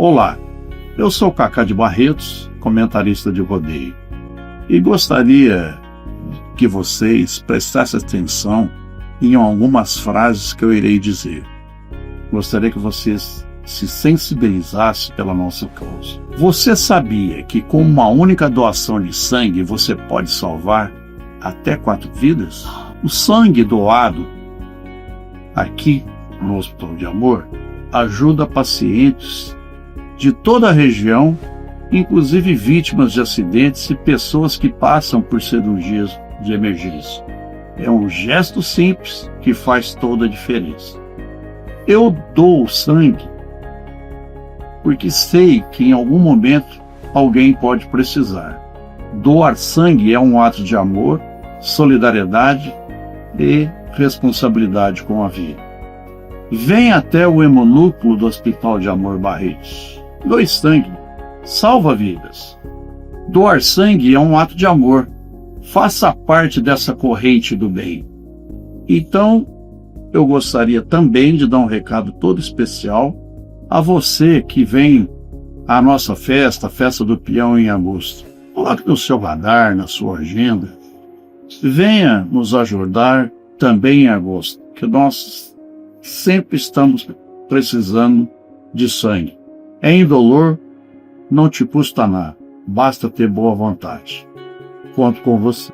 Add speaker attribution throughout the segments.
Speaker 1: Olá, eu sou Cacá de Barretos, comentarista de rodeio, e gostaria que vocês prestassem atenção em algumas frases que eu irei dizer. Gostaria que vocês se sensibilizassem pela nossa causa. Você sabia que com uma única doação de sangue você pode salvar até 4 vidas? O sangue doado aqui no Hospital de Amor ajuda pacientes de toda a região, inclusive vítimas de acidentes e pessoas que passam por cirurgias de emergência. É um gesto simples que faz toda a diferença. Eu dou sangue porque sei que em algum momento alguém pode precisar. Doar sangue é um ato de amor, solidariedade e responsabilidade com a vida. Venha até o hemonúcleo do Hospital de Amor Barretos. Doe sangue, salva vidas. Doar sangue é um ato de amor. Faça parte dessa corrente do bem. Então, eu gostaria também de dar um recado todo especial a você que vem à nossa festa, a Festa do Peão em agosto. Coloque no seu radar, na sua agenda. Venha nos ajudar também em agosto, que nós sempre estamos precisando de sangue. É indolor, não te custa nada, basta ter boa vontade. Conto com você.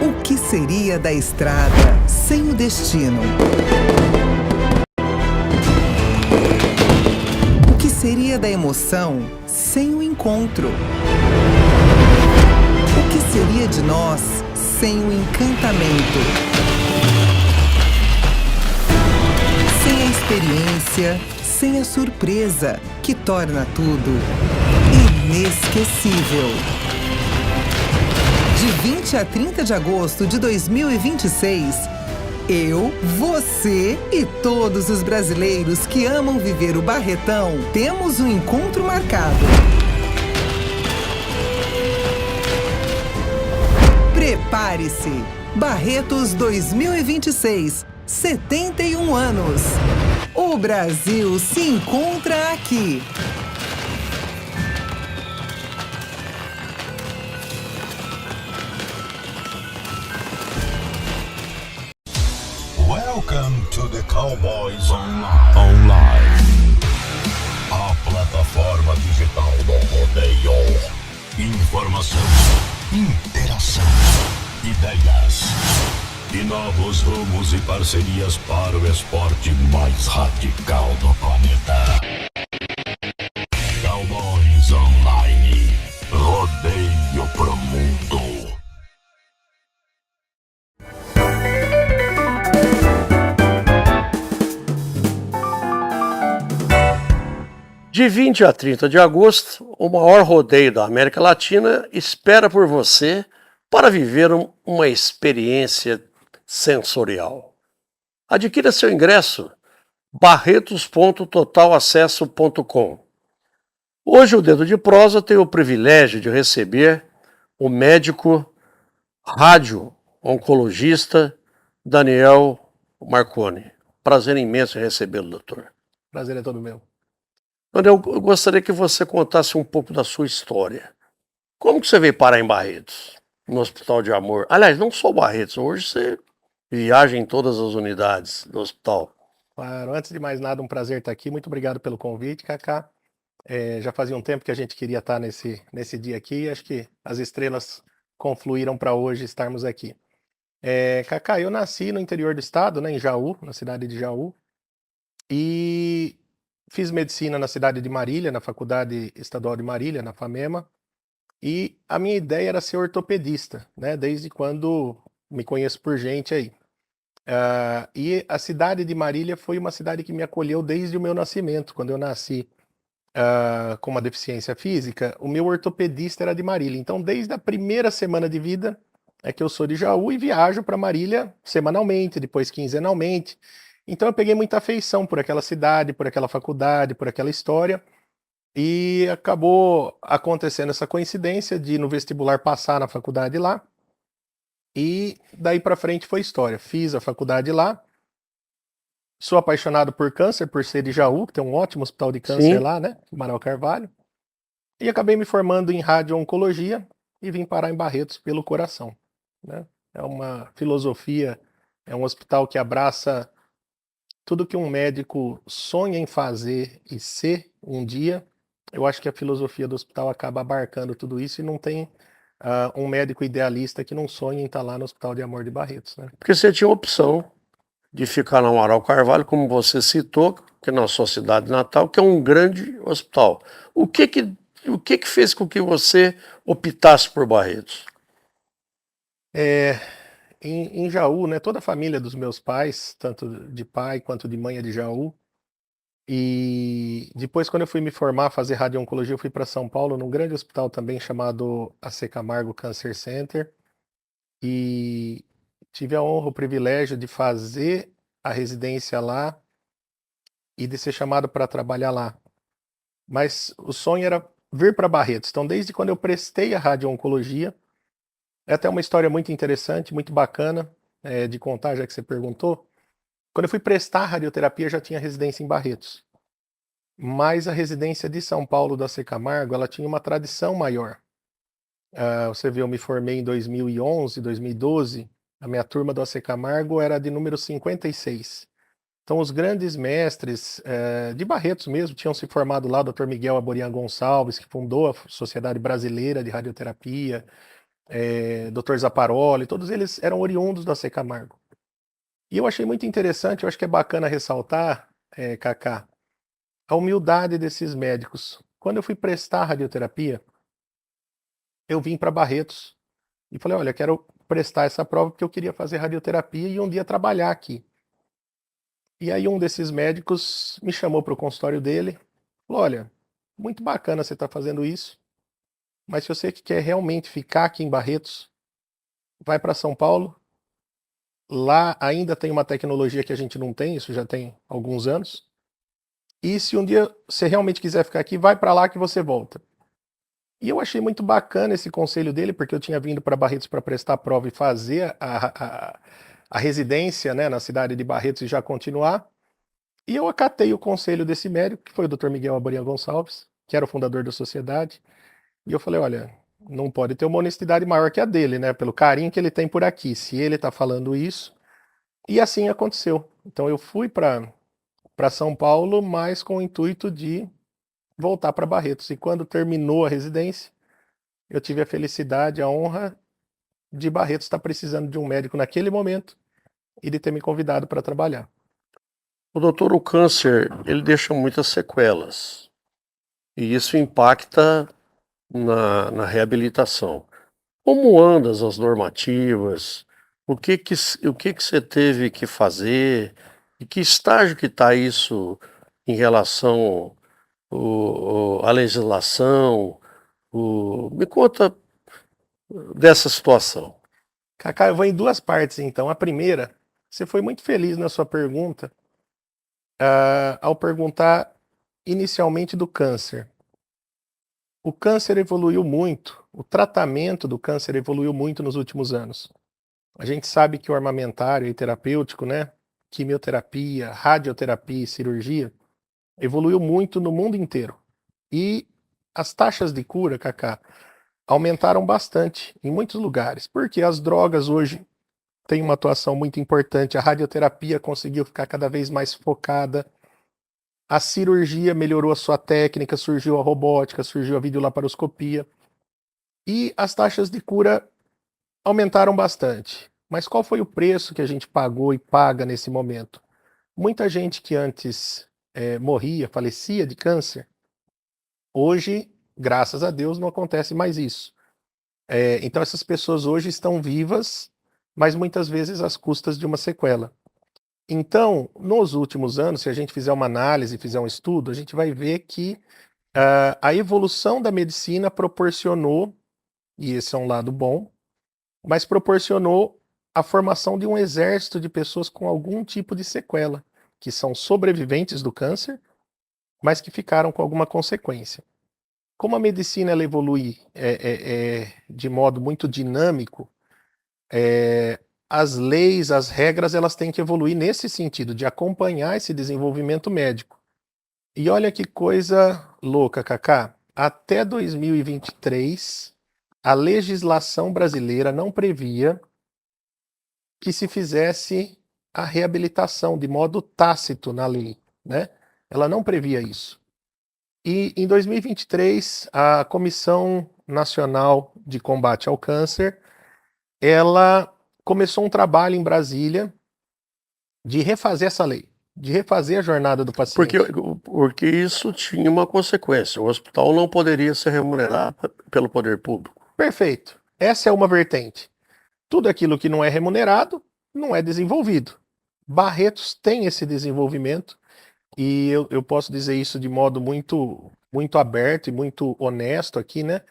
Speaker 2: O que seria da estrada sem o destino? O que seria da emoção sem o encontro? O que seria de nós sem o encantamento? Sem a experiência, sem a surpresa, que torna tudo inesquecível. De 20 a 30 de agosto de 2026, eu, você e todos os brasileiros que amam viver o Barretão temos um encontro marcado. Prepare-se! Barretos 2026, 71 anos. O Brasil se encontra aqui.
Speaker 3: Welcome to the Cowboys Online. A plataforma digital do rodeio. Informação, interação, ideias e novos rumos e parcerias para o esporte mais radical do planeta. Cowboys Online. Rodeio pro mundo.
Speaker 4: De 20 a 30 de agosto, o maior rodeio da América Latina espera por você para viver uma experiência sensorial. Adquira seu ingresso barretos.totalacesso.com. Hoje o Dedo de Prosa tem o privilégio de receber o médico radio-oncologista Daniel Marconi. Prazer imenso em recebê-lo, doutor.
Speaker 5: Prazer é todo meu.
Speaker 4: Daniel, eu gostaria que você contasse um pouco da sua história. Como que você veio parar em Barretos, no Hospital de Amor? Aliás, não só Barretos, hoje você viaja em todas as unidades do hospital.
Speaker 5: Claro, antes de mais nada, um prazer estar aqui. Muito obrigado pelo convite, Cacá. Já fazia um tempo que a gente queria estar nesse dia aqui e acho que as estrelas confluíram para hoje estarmos aqui. Cacá, eu nasci no interior do estado, né, em Jaú, na cidade de Jaú, e fiz medicina na cidade de Marília, na Faculdade Estadual de Marília, na FAMEMA, e a minha ideia era ser ortopedista, né, desde quando me conheço por gente aí. E a cidade de Marília foi uma cidade que me acolheu desde o meu nascimento. Quando eu nasci com uma deficiência física, o meu ortopedista era de Marília. Então, desde a primeira semana de vida, é que eu sou de Jaú e viajo para Marília semanalmente, depois quinzenalmente. Então, eu peguei muita afeição por aquela cidade, por aquela faculdade, por aquela história. E acabou acontecendo essa coincidência de, no vestibular, passar na faculdade lá. E daí para frente foi história. Fiz a faculdade lá. Sou apaixonado por câncer, por ser de Jaú, que tem um ótimo hospital de câncer lá, né? Amaral Carvalho. E acabei me formando em radio-oncologia e vim parar em Barretos pelo coração, né? É uma filosofia, é um hospital que abraça tudo que um médico sonha em fazer e ser um dia. Eu acho que a filosofia do hospital acaba abarcando tudo isso e não tem um médico idealista que não sonha em estar lá no Hospital de Amor de Barretos, né?
Speaker 4: Porque você tinha a opção de ficar no Amaral Carvalho, como você citou, que é na sua cidade natal, que é um grande hospital. O que fez com que você optasse por Barretos?
Speaker 5: Em Jaú, né, toda a família dos meus pais, tanto de pai quanto de mãe é de Jaú. E depois, quando eu fui me formar, fazer radio-oncologia, eu fui para São Paulo, num grande hospital também chamado AC Camargo Cancer Center. E tive a honra, o privilégio de fazer a residência lá e de ser chamado para trabalhar lá. Mas o sonho era vir para Barretos. Então, desde quando eu prestei a radio-oncologia, é até uma história muito interessante, muito bacana de contar, já que você perguntou. Quando eu fui prestar radioterapia, já tinha residência em Barretos. Mas a residência de São Paulo da AC Camargo, ela tinha uma tradição maior. Você vê, eu me formei em 2011, 2012. A minha turma do AC Camargo era de número 56. Então, os grandes mestres de Barretos mesmo tinham se formado lá, o Dr. Miguel Aborian Gonçalves, que fundou a Sociedade Brasileira de Radioterapia, Dr. Zaparoli, todos eles eram oriundos da AC Camargo. E eu achei muito interessante, eu acho que é bacana ressaltar, Cacá, a humildade desses médicos. Quando eu fui prestar radioterapia, eu vim para Barretos e falei, olha, eu quero prestar essa prova porque eu queria fazer radioterapia e um dia trabalhar aqui. E aí um desses médicos me chamou para o consultório dele, falou, olha, muito bacana você estar fazendo isso, mas se você quer realmente ficar aqui em Barretos, vai para São Paulo. Lá ainda tem uma tecnologia que a gente não tem, isso já tem alguns anos. E se um dia você realmente quiser ficar aqui, vai para lá que você volta. E eu achei muito bacana esse conselho dele, porque eu tinha vindo para Barretos para prestar a prova e fazer a residência, né, na cidade de Barretos e já continuar. E eu acatei o conselho desse médico, que foi o Dr. Miguel Aborian Gonçalves, que era o fundador da sociedade. E eu falei, olha, não pode ter uma honestidade maior que a dele, né? Pelo carinho que ele tem por aqui. Se ele está falando isso. E assim aconteceu. Então eu fui para São Paulo, mas com o intuito de voltar para Barretos. E quando terminou a residência, eu tive a felicidade, a honra de Barretos estar precisando de um médico naquele momento e de ter me convidado para trabalhar.
Speaker 4: O doutor, o câncer, ele deixa muitas sequelas. E isso impacta na reabilitação. Como andas as normativas? O que você teve que fazer? E que estágio que está isso em relação a legislação? Me conta dessa situação.
Speaker 5: Cacá, eu vou em duas partes então. A primeira, você foi muito feliz na sua pergunta, ao perguntar inicialmente do câncer. O câncer evoluiu muito, o tratamento do câncer evoluiu muito nos últimos anos. A gente sabe que o armamentário e terapêutico, né, quimioterapia, radioterapia e cirurgia, evoluiu muito no mundo inteiro. E as taxas de cura, Cacá, aumentaram bastante em muitos lugares, porque as drogas hoje têm uma atuação muito importante, a radioterapia conseguiu ficar cada vez mais focada, a cirurgia melhorou a sua técnica, surgiu a robótica, surgiu a videolaparoscopia, e as taxas de cura aumentaram bastante. Mas qual foi o preço que a gente pagou e paga nesse momento? Muita gente que antes morria, falecia de câncer, hoje, graças a Deus, não acontece mais isso. Então essas pessoas hoje estão vivas, mas muitas vezes às custas de uma sequela. Então, nos últimos anos, se a gente fizer uma análise, fizer um estudo, a gente vai ver que a evolução da medicina proporcionou, e esse é um lado bom, mas proporcionou a formação de um exército de pessoas com algum tipo de sequela, que são sobreviventes do câncer, mas que ficaram com alguma consequência. Como a medicina ela evolui de modo muito dinâmico, as leis, as regras, elas têm que evoluir nesse sentido, de acompanhar esse desenvolvimento médico. E olha que coisa louca, Cacá. Até 2023, a legislação brasileira não previa que se fizesse a reabilitação de modo tácito na lei, né? Ela não previa isso. E em 2023, a Comissão Nacional de Combate ao Câncer, ela começou um trabalho em Brasília de refazer essa lei, de refazer a jornada do paciente.
Speaker 4: Porque isso tinha uma consequência. O hospital não poderia ser remunerado pelo poder público.
Speaker 5: Perfeito. Essa é uma vertente. Tudo aquilo que não é remunerado não é desenvolvido. Barretos tem esse desenvolvimento e eu posso dizer isso de modo muito, muito aberto e muito honesto aqui, né?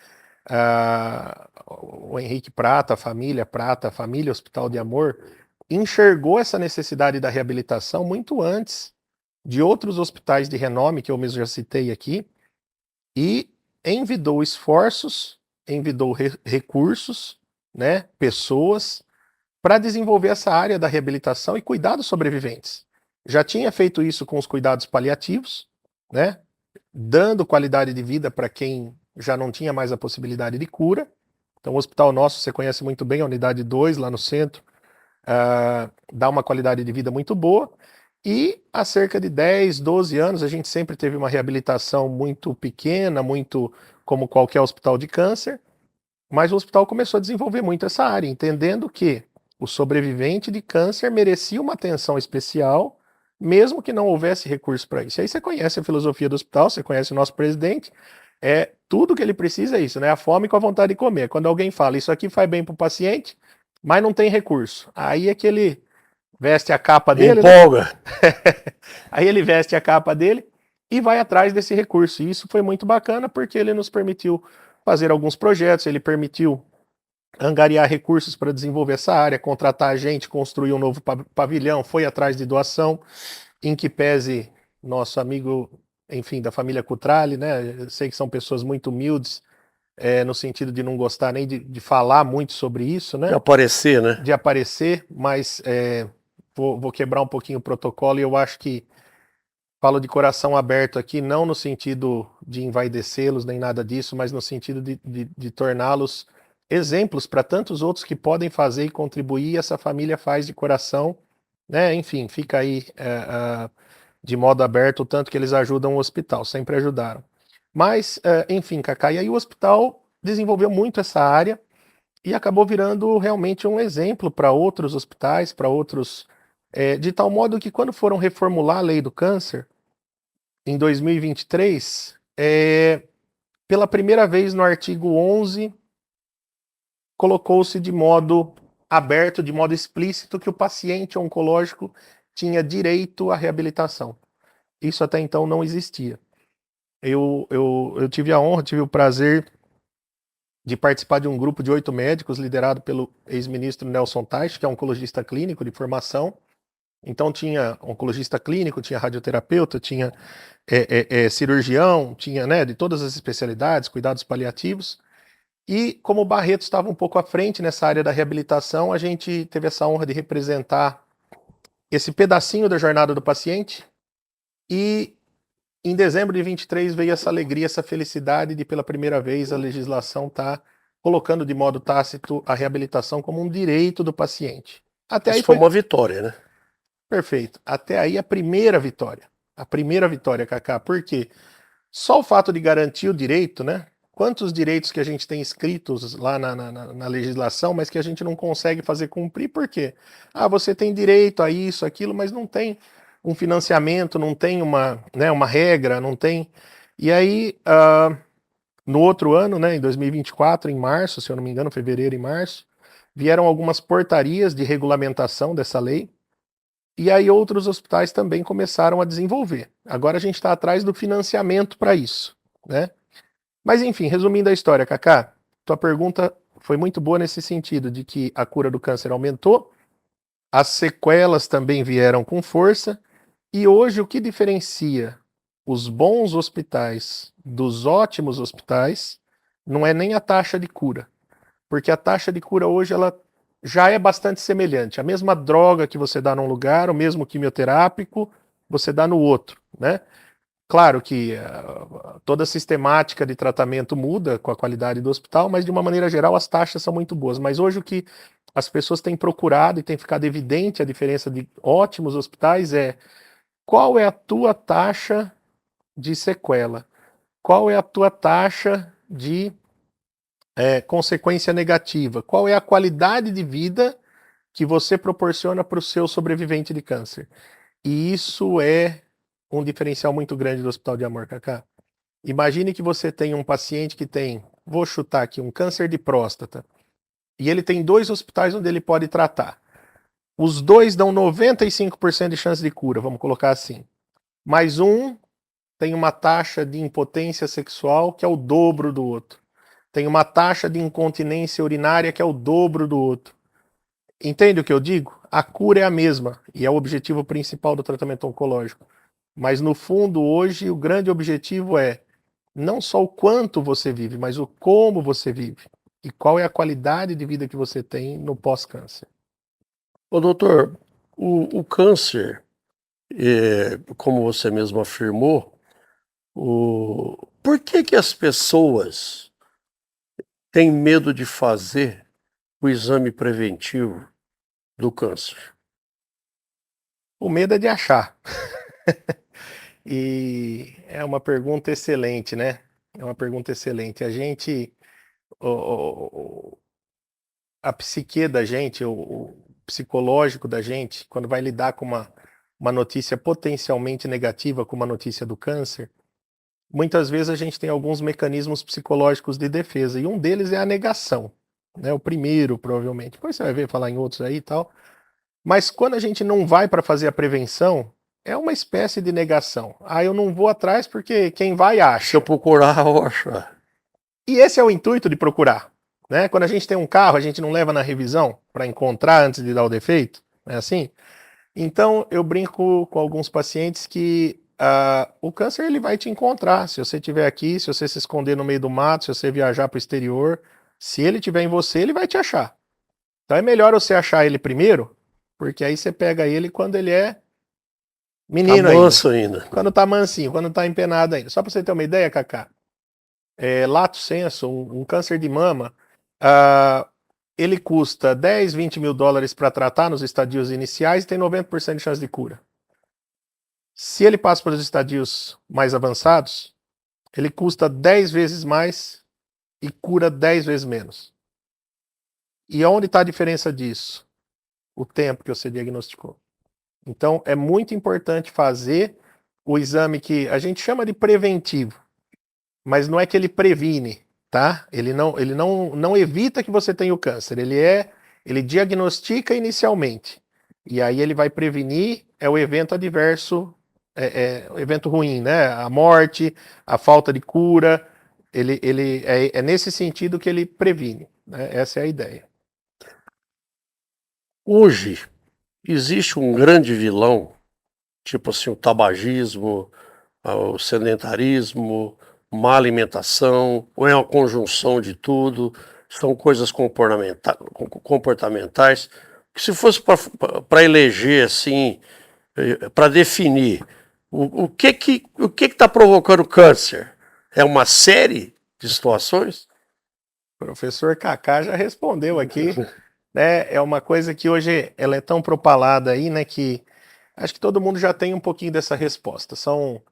Speaker 5: O Henrique Prata, a família Hospital de Amor, enxergou essa necessidade da reabilitação muito antes de outros hospitais de renome, que eu mesmo já citei aqui, e envidou esforços, envidou recursos, né, pessoas, para desenvolver essa área da reabilitação e cuidar dos sobreviventes. Já tinha feito isso com os cuidados paliativos, né, dando qualidade de vida para quem já não tinha mais a possibilidade de cura. Então, o hospital nosso, você conhece muito bem, a unidade 2, lá no centro, dá uma qualidade de vida muito boa. E há cerca de 10, 12 anos, a gente sempre teve uma reabilitação muito pequena, muito como qualquer hospital de câncer, mas o hospital começou a desenvolver muito essa área, entendendo que o sobrevivente de câncer merecia uma atenção especial, mesmo que não houvesse recurso para isso. E aí você conhece a filosofia do hospital, você conhece o nosso presidente, tudo que ele precisa é isso, né? A fome com a vontade de comer. Quando alguém fala, isso aqui faz bem para o paciente, mas não tem recurso. Aí é que ele veste a capa dele,
Speaker 4: empolga,
Speaker 5: né? Aí ele veste a capa dele e vai atrás desse recurso. E isso foi muito bacana porque ele nos permitiu fazer alguns projetos, ele permitiu angariar recursos para desenvolver essa área, contratar gente, construir um novo pavilhão, foi atrás de doação, em que pese nosso amigo, enfim, da família Cutrale, né? Eu sei que são pessoas muito humildes, no sentido de não gostar nem de falar muito sobre isso, né?
Speaker 4: de aparecer, né?
Speaker 5: De aparecer, mas vou quebrar um pouquinho o protocolo e eu acho que falo de coração aberto aqui, não no sentido de envaidecê-los nem nada disso, mas no sentido de torná-los exemplos para tantos outros que podem fazer e contribuir, essa família faz de coração, né? Enfim, fica aí de modo aberto o tanto que eles ajudam o hospital, sempre ajudaram. Mas, enfim, Cacá, e aí o hospital desenvolveu muito essa área e acabou virando realmente um exemplo para outros hospitais, para outros, de tal modo que quando foram reformular a lei do câncer, em 2023, pela primeira vez no artigo 11, colocou-se de modo aberto, de modo explícito, que o paciente oncológico tinha direito à reabilitação. Isso até então não existia. eu tive a honra, tive o prazer de participar de um grupo de 8 médicos liderado pelo ex-ministro Nelson Teich, que é oncologista clínico de formação. Então tinha oncologista clínico, tinha radioterapeuta, tinha cirurgião, tinha, né, de todas as especialidades, cuidados paliativos. E como o Barreto estava um pouco à frente nessa área da reabilitação, a gente teve essa honra de representar esse pedacinho da jornada do paciente. E em dezembro de 23 veio essa alegria, essa felicidade de pela primeira vez a legislação estar colocando de modo tácito a reabilitação como um direito do paciente. Até aí
Speaker 4: Isso foi uma vitória, né?
Speaker 5: perfeito. Até aí a primeira vitória. A primeira vitória, Cacá. Por quê? Só o fato de garantir o direito, né? Quantos direitos que a gente tem escritos lá na legislação, mas que a gente não consegue fazer cumprir, por quê? Ah, você tem direito a isso, aquilo, mas não tem um financiamento, não tem uma regra, não tem. E aí, no outro ano, né, em 2024, em março, se eu não me engano, fevereiro e março, vieram algumas portarias de regulamentação dessa lei. E aí outros hospitais também começaram a desenvolver. Agora a gente está atrás do financiamento para isso, né? Mas enfim, resumindo a história, Cacá, tua pergunta foi muito boa nesse sentido, de que a cura do câncer aumentou, as sequelas também vieram com força, e hoje o que diferencia os bons hospitais dos ótimos hospitais não é nem a taxa de cura, porque a taxa de cura hoje ela já é bastante semelhante. A mesma droga que você dá num lugar, o mesmo quimioterápico, você dá no outro, né? Claro que toda a sistemática de tratamento muda com a qualidade do hospital, mas de uma maneira geral as taxas são muito boas. Mas hoje o que as pessoas têm procurado e tem ficado evidente a diferença de ótimos hospitais é qual é a tua taxa de sequela, qual é a tua taxa de consequência negativa, qual é a qualidade de vida que você proporciona para o seu sobrevivente de câncer. E isso é um diferencial muito grande do Hospital de Amor, Cacá. Imagine que você tem um paciente que tem, vou chutar aqui, um câncer de próstata, e ele tem 2 hospitais onde ele pode tratar. Os 2 dão 95% de chance de cura, vamos colocar assim. Mas um tem uma taxa de impotência sexual que é o dobro do outro. Tem uma taxa de incontinência urinária que é o dobro do outro. Entende o que eu digo? A cura é a mesma e é o objetivo principal do tratamento oncológico. Mas no fundo, hoje, o grande objetivo é não só o quanto você vive, mas o como você vive. E qual é a qualidade de vida que você tem no pós-câncer.
Speaker 4: Ô, doutor, o câncer, como você mesmo afirmou, por que as pessoas têm medo de fazer o exame preventivo do câncer?
Speaker 5: O medo é de achar. E é uma pergunta excelente, né? É uma pergunta excelente. A gente, a psique da gente, o psicológico da gente, quando vai lidar com uma notícia potencialmente negativa, como a notícia do câncer, muitas vezes a gente tem alguns mecanismos psicológicos de defesa, e um deles é a negação, né? O primeiro, provavelmente. Depois você vai ver falar em outros aí e tal. Mas quando a gente não vai para fazer a prevenção, é uma espécie de negação. Ah, eu não vou atrás porque quem vai acha.
Speaker 4: Se eu procurar, eu acho.
Speaker 5: E esse é o intuito de procurar, né? Quando a gente tem um carro, a gente não leva na revisão para encontrar antes de dar o defeito, é assim? Então eu brinco com alguns pacientes que o câncer ele vai te encontrar. Se você estiver aqui, se você se esconder no meio do mato, se você viajar para o exterior, se ele estiver em você, ele vai te achar. Então é melhor você achar ele primeiro, porque aí você pega ele quando ele é menino
Speaker 4: tá manso ainda.
Speaker 5: Quando tá mansinho, quando tá empenado ainda. Só para você ter uma ideia, Cacá, lato sensu, um câncer de mama, ele custa 10, 20 mil dólares para tratar nos estadios iniciais e tem 90% de chance de cura. Se ele passa para os estadios mais avançados, ele custa 10 vezes mais e cura 10 vezes menos. E onde está a diferença disso? O tempo que você diagnosticou. Então, é muito importante fazer o exame que a gente chama de preventivo, mas não é que ele previne, tá? Ele não evita que você tenha o câncer, ele diagnostica inicialmente, e aí ele vai prevenir o evento adverso evento ruim, né? A morte, a falta de cura, é nesse sentido que ele previne, né? Essa é a ideia.
Speaker 4: Hoje, existe um grande vilão, tipo assim, o tabagismo, o sedentarismo, má alimentação, ou é uma conjunção de tudo, são coisas comportamentais, que se fosse para eleger, assim, para definir o que está provocando câncer, é uma série de situações?
Speaker 5: O professor Kaká já respondeu aqui, né? É uma coisa que hoje ela é tão propalada aí, né, que acho que todo mundo já tem um pouquinho dessa resposta. São,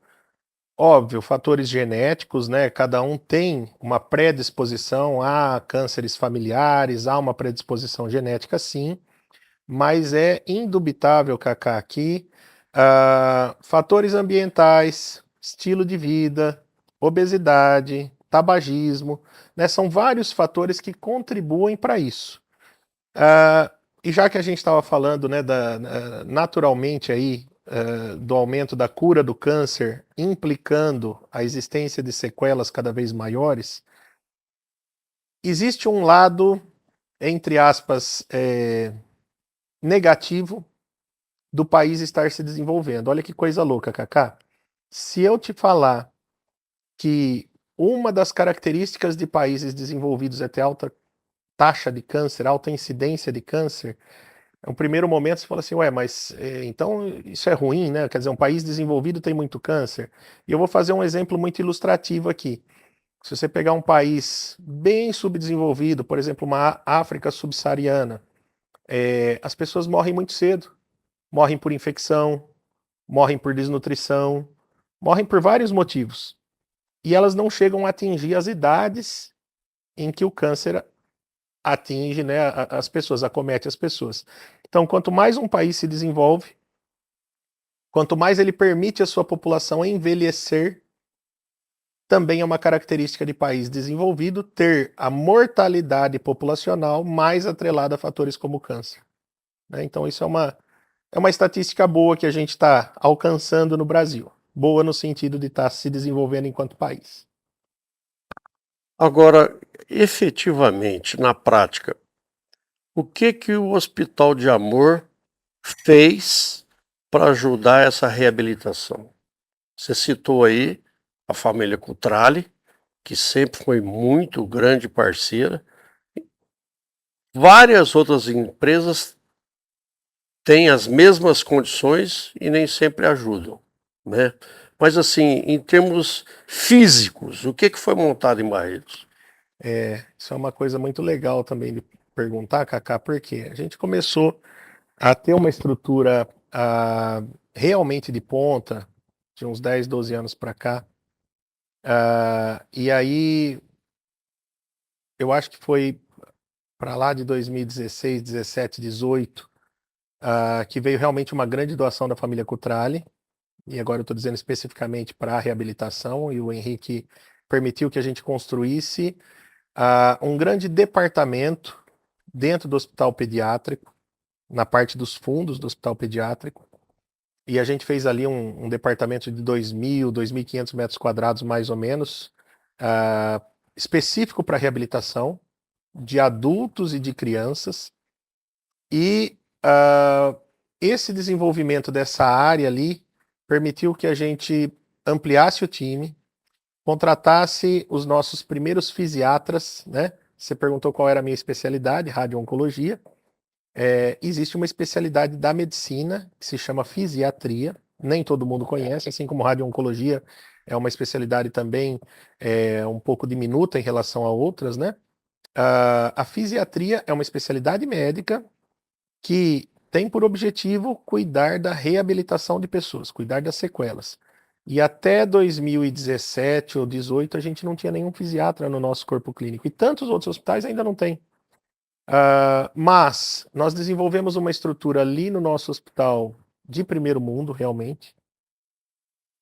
Speaker 5: óbvio, fatores genéticos, né? Cada um tem uma predisposição a cânceres familiares, há uma predisposição genética, sim, mas é indubitável, Kaká, que fatores ambientais, estilo de vida, obesidade, tabagismo, né? São vários fatores que contribuem para isso. E já que a gente estava falando, né, naturalmente aí, do aumento da cura do câncer, implicando a existência de sequelas cada vez maiores, existe um lado, entre aspas, negativo do país estar se desenvolvendo. Olha que coisa louca, Kaká. Se eu te falar que uma das características de países desenvolvidos é ter alta taxa de câncer, alta incidência de câncer, no primeiro momento você fala assim, ué, mas então isso é ruim, né? Quer dizer, um país desenvolvido tem muito câncer. E eu vou fazer um exemplo muito ilustrativo aqui. Se você pegar um país bem subdesenvolvido, por exemplo, uma África subsaariana, as pessoas morrem muito cedo. Morrem por infecção, morrem por desnutrição, morrem por vários motivos. E elas não chegam a atingir as idades em que o câncer atinge, né, as pessoas, acomete as pessoas. Então, quanto mais um país se desenvolve, quanto mais ele permite a sua população envelhecer, também é uma característica de país desenvolvido ter a mortalidade populacional mais atrelada a fatores como câncer. Né? Então, isso é uma estatística boa que a gente está alcançando no Brasil. Boa no sentido de estar se desenvolvendo enquanto país.
Speaker 4: Agora, efetivamente, na prática, o que o Hospital de Amor fez para ajudar essa reabilitação? Você citou aí a família Cutrale, que sempre foi muito grande parceira. Várias outras empresas têm as mesmas condições e nem sempre ajudam, né? Mas assim, em termos físicos, o que foi montado em Barretos?
Speaker 5: Isso é uma coisa muito legal também de perguntar, Kaká, porque a gente começou a ter uma estrutura realmente de ponta de uns 10, 12 anos para cá. E aí, eu acho que foi para lá de 2016, 17, 18, que veio realmente uma grande doação da família Cutrale. E agora eu estou dizendo especificamente para a reabilitação, e o Henrique permitiu que a gente construísse um grande departamento dentro do hospital pediátrico, na parte dos fundos do hospital pediátrico, e a gente fez ali um departamento de 2.000, 2.500 metros quadrados mais ou menos, específico para reabilitação de adultos e de crianças, e esse desenvolvimento dessa área ali permitiu que a gente ampliasse o time, contratasse os nossos primeiros fisiatras, né? Você perguntou qual era a minha especialidade, radio-oncologia. Existe uma especialidade da medicina que se chama fisiatria, nem todo mundo conhece, assim como radio-oncologia é uma especialidade também um pouco diminuta em relação a outras, né? A fisiatria é uma especialidade médica que tem por objetivo cuidar da reabilitação de pessoas, cuidar das sequelas. E até 2017 ou 2018 a gente não tinha nenhum fisiatra no nosso corpo clínico. E tantos outros hospitais ainda não tem. Mas nós desenvolvemos uma estrutura ali no nosso hospital de primeiro mundo, realmente,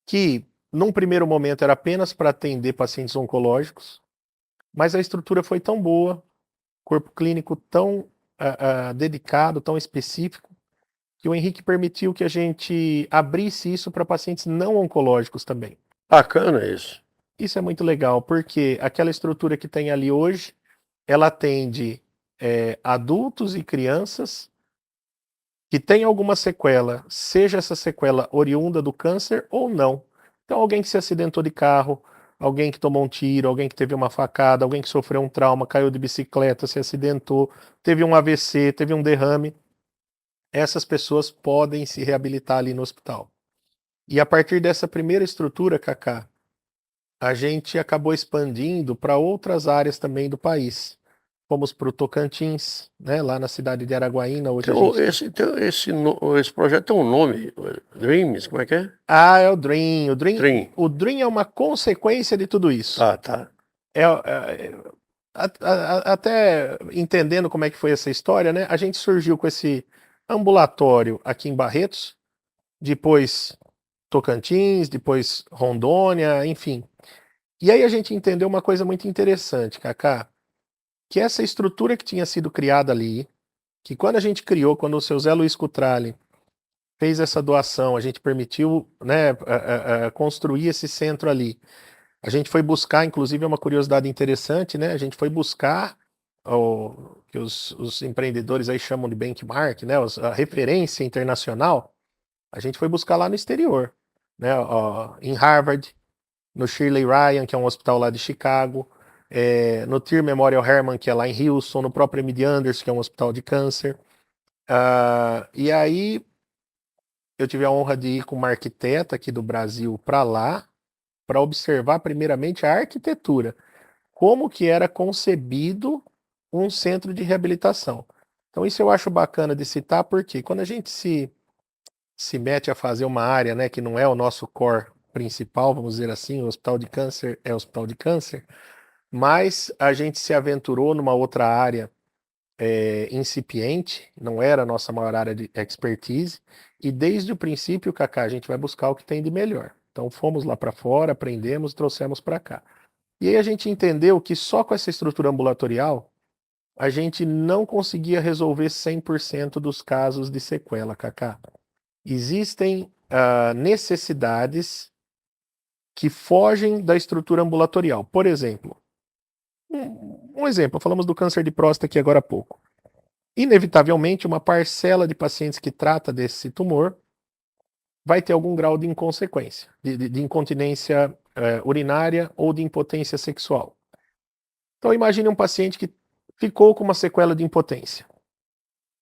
Speaker 5: que num primeiro momento era apenas para atender pacientes oncológicos, mas a estrutura foi tão boa, corpo clínico tão dedicado, tão específico, que que o Henrique permitiu que a gente abrisse isso para pacientes não oncológicos também.
Speaker 4: Bacana isso.
Speaker 5: Isso é muito legal, porque aquela estrutura que tem ali hoje, ela atende adultos e crianças que têm alguma sequela, seja essa sequela oriunda do câncer ou não. Então, alguém que se acidentou de carro, alguém que tomou um tiro, alguém que teve uma facada, alguém que sofreu um trauma, caiu de bicicleta, se acidentou, teve um AVC, teve um derrame, essas pessoas podem se reabilitar ali no hospital. E a partir dessa primeira estrutura, Cacá, a gente acabou expandindo para outras áreas também do país. Fomos para o Tocantins, né, lá na cidade de Araguaína. Hoje
Speaker 4: Esse projeto tem um nome, Dreams, como é que é?
Speaker 5: é o Dream.
Speaker 4: Dream.
Speaker 5: O Dream é uma consequência de tudo isso.
Speaker 4: Tá.
Speaker 5: Até entendendo como é que foi essa história, né? A gente surgiu com esse ambulatório aqui em Barretos, depois Tocantins, depois Rondônia, enfim. E aí a gente entendeu uma coisa muito interessante, Cacá, que essa estrutura que tinha sido criada ali, que quando a gente criou, quando o seu Zé Luiz Cutrale fez essa doação, a gente permitiu, né, construir esse centro ali. A gente foi buscar, inclusive é uma curiosidade interessante, né? A gente foi buscar o que os empreendedores aí chamam de benchmark, né? A referência internacional. A gente foi buscar lá no exterior, né? Em Harvard, no Shirley Ryan, que é um hospital lá de Chicago, no Tir Memorial Hermann, que é lá em Houston, no próprio MD Anderson, que é um hospital de câncer. E aí eu tive a honra de ir com uma arquiteta aqui do Brasil para lá, para observar primeiramente a arquitetura, como que era concebido um centro de reabilitação. Então isso eu acho bacana de citar, porque quando a gente se mete a fazer uma área, né, que não é o nosso core principal, vamos dizer assim, o hospital de câncer é hospital de câncer, mas a gente se aventurou numa outra área incipiente, não era a nossa maior área de expertise, e desde o princípio, Cacá, a gente vai buscar o que tem de melhor. Então fomos lá para fora, aprendemos, trouxemos para cá. E aí a gente entendeu que só com essa estrutura ambulatorial, a gente não conseguia resolver 100% dos casos de sequela, Cacá. Existem necessidades que fogem da estrutura ambulatorial. Por exemplo, um exemplo, falamos do câncer de próstata aqui agora há pouco. Inevitavelmente, uma parcela de pacientes que trata desse tumor vai ter algum grau de inconsequência, de incontinência urinária ou de impotência sexual. Então imagine um paciente que ficou com uma sequela de impotência.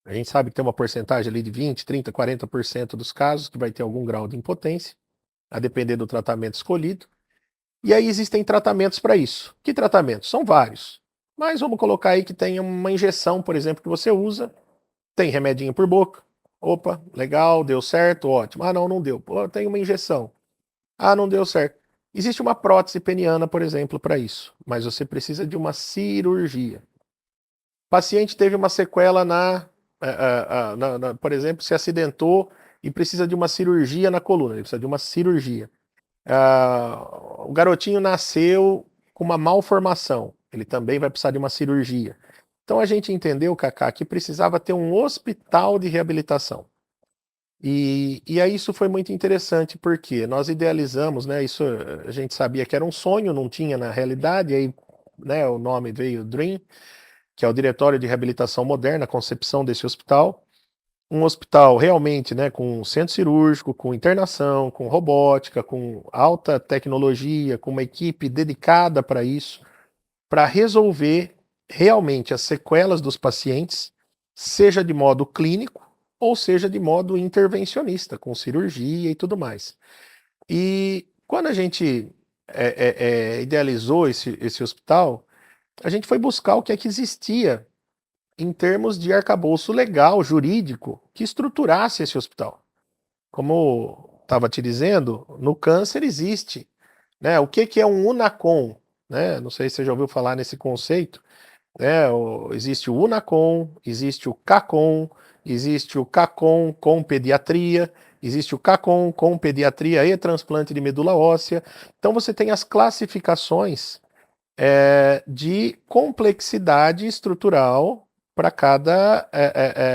Speaker 5: A gente sabe que tem uma porcentagem ali de 20, 30, 40% dos casos que vai ter algum grau de impotência, a depender do tratamento escolhido. E aí existem tratamentos para isso. Que tratamentos? São vários. Mas vamos colocar aí que tem uma injeção, por exemplo, que você usa, tem remedinho por boca. Opa, legal, deu certo, ótimo. Ah, não deu. Pô, tem uma injeção. Ah, não deu certo. Existe uma prótese peniana, por exemplo, para isso, mas você precisa de uma cirurgia. O paciente teve uma sequela por exemplo, se acidentou e precisa de uma cirurgia na coluna, ele precisa de uma cirurgia. O garotinho nasceu com uma malformação, ele também vai precisar de uma cirurgia. Então a gente entendeu, Cacá, que precisava ter um hospital de reabilitação. E aí isso foi muito interessante, porque nós idealizamos, né? Isso a gente sabia que era um sonho, não tinha na realidade, aí, né, o nome veio Dream, que é o Diretório de Reabilitação Moderna, a concepção desse hospital. Um hospital realmente, né, com centro cirúrgico, com internação, com robótica, com alta tecnologia, com uma equipe dedicada para isso, para resolver realmente as sequelas dos pacientes, seja de modo clínico ou seja de modo intervencionista, com cirurgia e tudo mais. E quando a gente idealizou esse hospital, a gente foi buscar o que é que existia em termos de arcabouço legal, jurídico, que estruturasse esse hospital. Como estava te dizendo, no câncer existe, né? O que é um UNACOM? Né? Não sei se você já ouviu falar nesse conceito. Né? Existe o UNACOM, existe o CACOM, existe o CACOM com pediatria, existe o CACOM com pediatria e transplante de medula óssea. Então você tem as classificações de complexidade estrutural para cada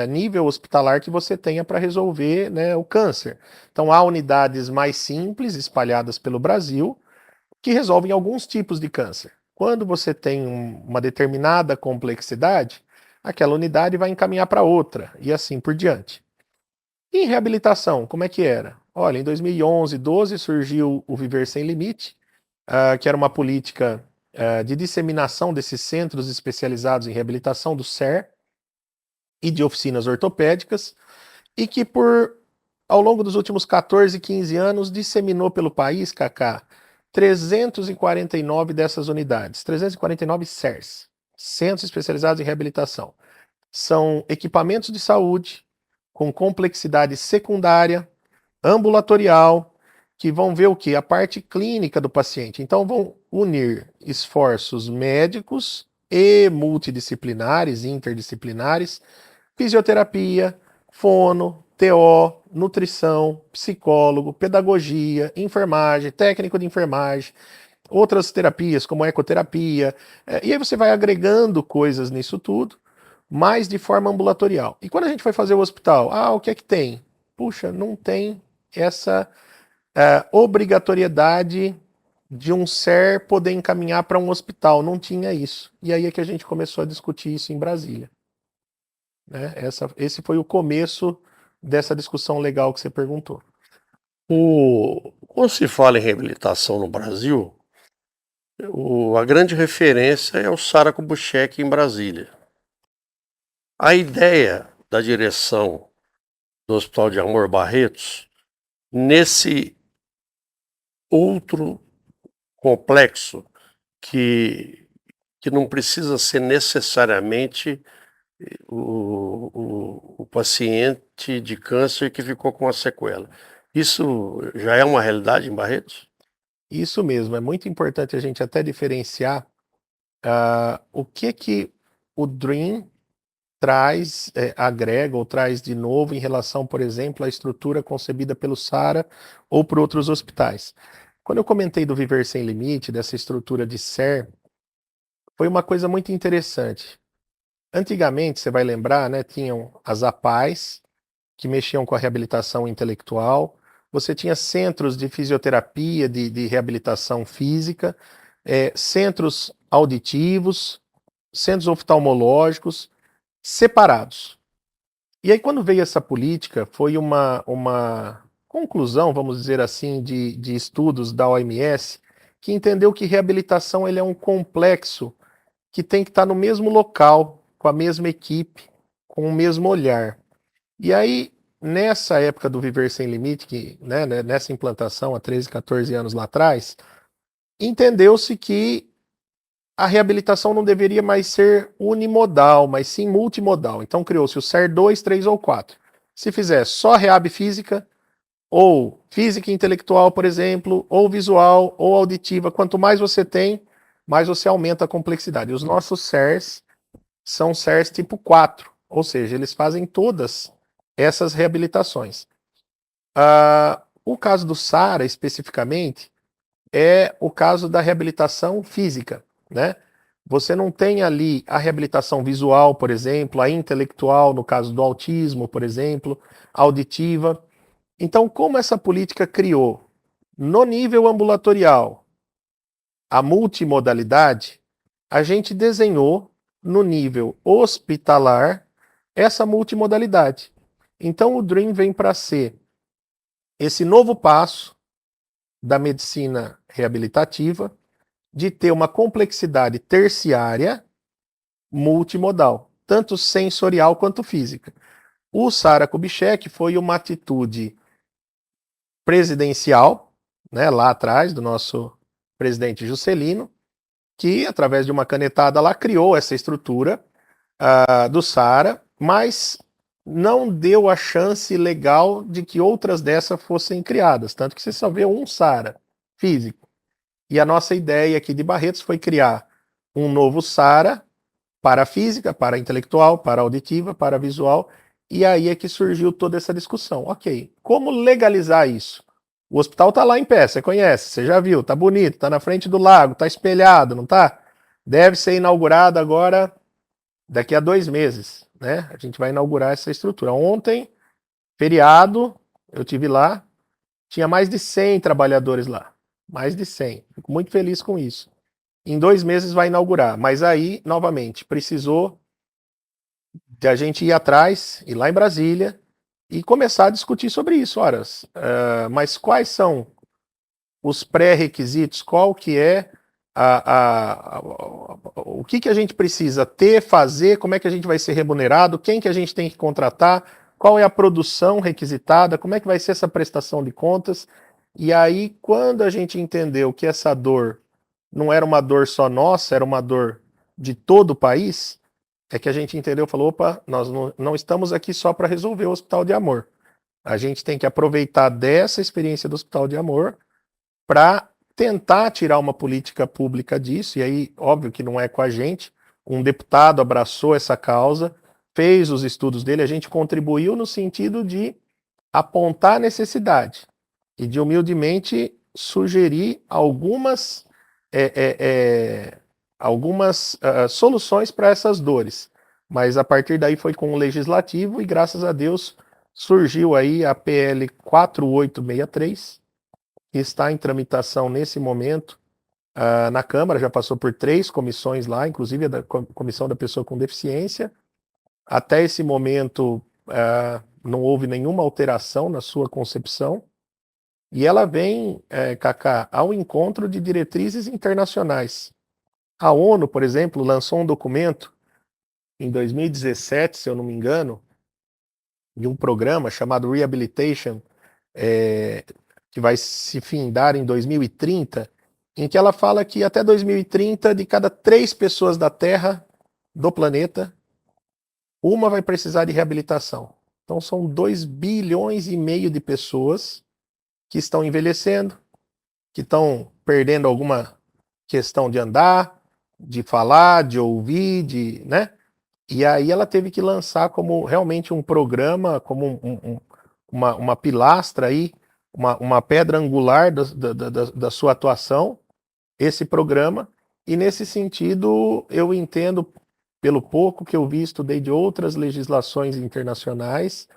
Speaker 5: nível hospitalar que você tenha para resolver, né, o câncer. Então, há unidades mais simples espalhadas pelo Brasil que resolvem alguns tipos de câncer. Quando você tem uma determinada complexidade, aquela unidade vai encaminhar para outra e assim por diante. E em reabilitação, como é que era? Olha, em 2011, 12 surgiu o Viver Sem Limite, que era uma política de disseminação desses centros especializados em reabilitação do SER e de oficinas ortopédicas, e que ao longo dos últimos 14, 15 anos disseminou pelo país, Cacá, 349 dessas unidades, 349 CERS, Centros Especializados em Reabilitação. São equipamentos de saúde com complexidade secundária, ambulatorial, que vão ver o quê? A parte clínica do paciente. Então vão unir esforços médicos e multidisciplinares, interdisciplinares, fisioterapia, fono, TO, nutrição, psicólogo, pedagogia, enfermagem, técnico de enfermagem, outras terapias como ecoterapia, e aí você vai agregando coisas nisso tudo, mas de forma ambulatorial. E quando a gente foi fazer o hospital, o que é que tem? Puxa, não tem essa obrigatoriedade de um SER poder encaminhar para um hospital, não tinha isso. E aí é que a gente começou a discutir isso em Brasília. Né? Esse foi o começo dessa discussão legal que você perguntou.
Speaker 4: Quando se fala em reabilitação no Brasil, a grande referência é o Sara Kubitschek em Brasília. A ideia da direção do Hospital de Amor Barretos, nesse outro complexo que não precisa ser necessariamente o paciente de câncer que ficou com a sequela. Isso já é uma realidade em Barretos?
Speaker 5: Isso mesmo, é muito importante a gente até diferenciar o que o DREAM traz, agrega ou traz de novo em relação, por exemplo, à estrutura concebida pelo SARA ou por outros hospitais. Quando eu comentei do Viver Sem Limite, dessa estrutura de SER, foi uma coisa muito interessante. Antigamente, você vai lembrar, né, tinham as APAES, que mexiam com a reabilitação intelectual, você tinha centros de fisioterapia, de reabilitação física, centros auditivos, centros oftalmológicos, separados. E aí, quando veio essa política, foi uma conclusão, vamos dizer assim, de estudos da OMS, que entendeu que reabilitação ele é um complexo que tem que estar no mesmo local, com a mesma equipe, com o mesmo olhar. E aí, nessa época do Viver Sem Limite, nessa implantação há 13, 14 anos lá atrás, entendeu-se que a reabilitação não deveria mais ser unimodal, mas sim multimodal. Então criou-se o SER 2, 3 ou 4. Se fizer só reab física, ou física e intelectual, por exemplo, ou visual, ou auditiva, quanto mais você tem, mais você aumenta a complexidade. E os nossos SERs são SERs tipo 4, ou seja, eles fazem todas essas reabilitações. O caso do SARA, especificamente, é o caso da reabilitação física, né? Você não tem ali a reabilitação visual, por exemplo, a intelectual, no caso do autismo, por exemplo, auditiva. Então, como essa política criou, no nível ambulatorial, a multimodalidade, a gente desenhou, no nível hospitalar, essa multimodalidade. Então, o DREAM vem para ser esse novo passo da medicina reabilitativa, de ter uma complexidade terciária multimodal, tanto sensorial quanto física. O Sara Kubitschek foi uma atitude presidencial, né, lá atrás, do nosso presidente Juscelino, que, através de uma canetada lá, criou essa estrutura do Sara, mas não deu a chance legal de que outras dessas fossem criadas, tanto que você só vê um Sara físico. E a nossa ideia aqui de Barretos foi criar um novo SARA para a física, para a intelectual, para a auditiva, para a visual, e aí é que surgiu toda essa discussão. Ok, como legalizar isso? O hospital está lá em pé, você conhece, você já viu, tá bonito, tá na frente do lago, tá espelhado, não tá? Deve ser inaugurado agora daqui a 2 meses, né? A gente vai inaugurar essa estrutura. Ontem, feriado, eu tive lá, tinha mais de 100 trabalhadores lá. Mais de 100. Fico muito feliz com isso. Em 2 meses vai inaugurar. Mas aí, novamente, precisou de a gente ir atrás, ir lá em Brasília e começar a discutir sobre isso. Ora, mas quais são os pré-requisitos? Qual que é o que a gente precisa ter, fazer, como é que a gente vai ser remunerado, quem que a gente tem que contratar, qual é a produção requisitada, como é que vai ser essa prestação de contas. E aí, quando a gente entendeu que essa dor não era uma dor só nossa, era uma dor de todo o país, é que a gente entendeu, falou, opa, nós não estamos aqui só para resolver o Hospital de Amor. A gente tem que aproveitar dessa experiência do Hospital de Amor para tentar tirar uma política pública disso, e aí, óbvio que não é com a gente, um deputado abraçou essa causa, fez os estudos dele, a gente contribuiu no sentido de apontar a necessidade e de humildemente sugerir algumas soluções para essas dores. Mas a partir daí foi com o legislativo e graças a Deus surgiu aí a PL 4863, que está em tramitação nesse momento na Câmara, já passou por 3 comissões lá, inclusive a Comissão da Pessoa com Deficiência. Até esse momento não houve nenhuma alteração na sua concepção. E ela vem, Cacá, ao encontro de diretrizes internacionais. A ONU, por exemplo, lançou um documento em 2017, se eu não me engano, de um programa chamado Rehabilitation, que vai se findar em 2030, em que ela fala que até 2030, de cada 3 pessoas da Terra, do planeta, uma vai precisar de reabilitação. Então são 2,5 bilhões de pessoas que estão envelhecendo, que estão perdendo alguma questão de andar, de falar, de ouvir, né? E aí ela teve que lançar como realmente um programa, como uma pilastra aí, uma pedra angular da sua atuação, esse programa, e nesse sentido eu entendo, pelo pouco que eu vi, estudei de outras legislações internacionais,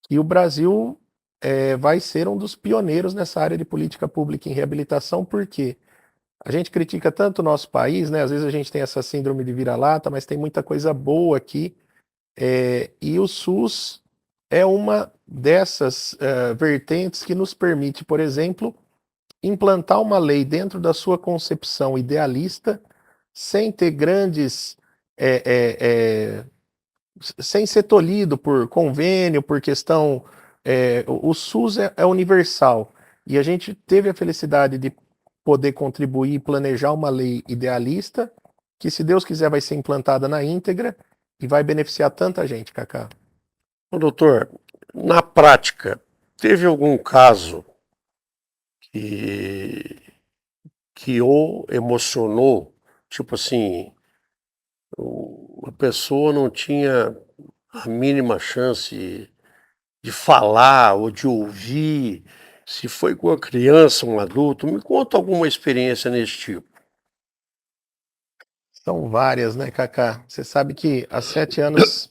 Speaker 5: que o Brasil vai ser um dos pioneiros nessa área de política pública em reabilitação, porque a gente critica tanto o nosso país, né? Às vezes a gente tem essa síndrome de vira-lata, mas tem muita coisa boa aqui, e o SUS é uma dessas vertentes que nos permite, por exemplo, implantar uma lei dentro da sua concepção idealista, sem ter grandes. Sem ser tolhido por convênio, por questão. O SUS é universal. E a gente teve a felicidade de poder contribuir e planejar uma lei idealista, que, se Deus quiser, vai ser implantada na íntegra e vai beneficiar tanta gente, Cacá.
Speaker 4: Ô, doutor, na prática, teve algum caso que o emocionou, tipo assim, a pessoa não tinha a mínima chance de falar ou de ouvir, se foi com a criança, um adulto? Me conta alguma experiência nesse tipo.
Speaker 5: São várias, né, Cacá? Você sabe que há 7 anos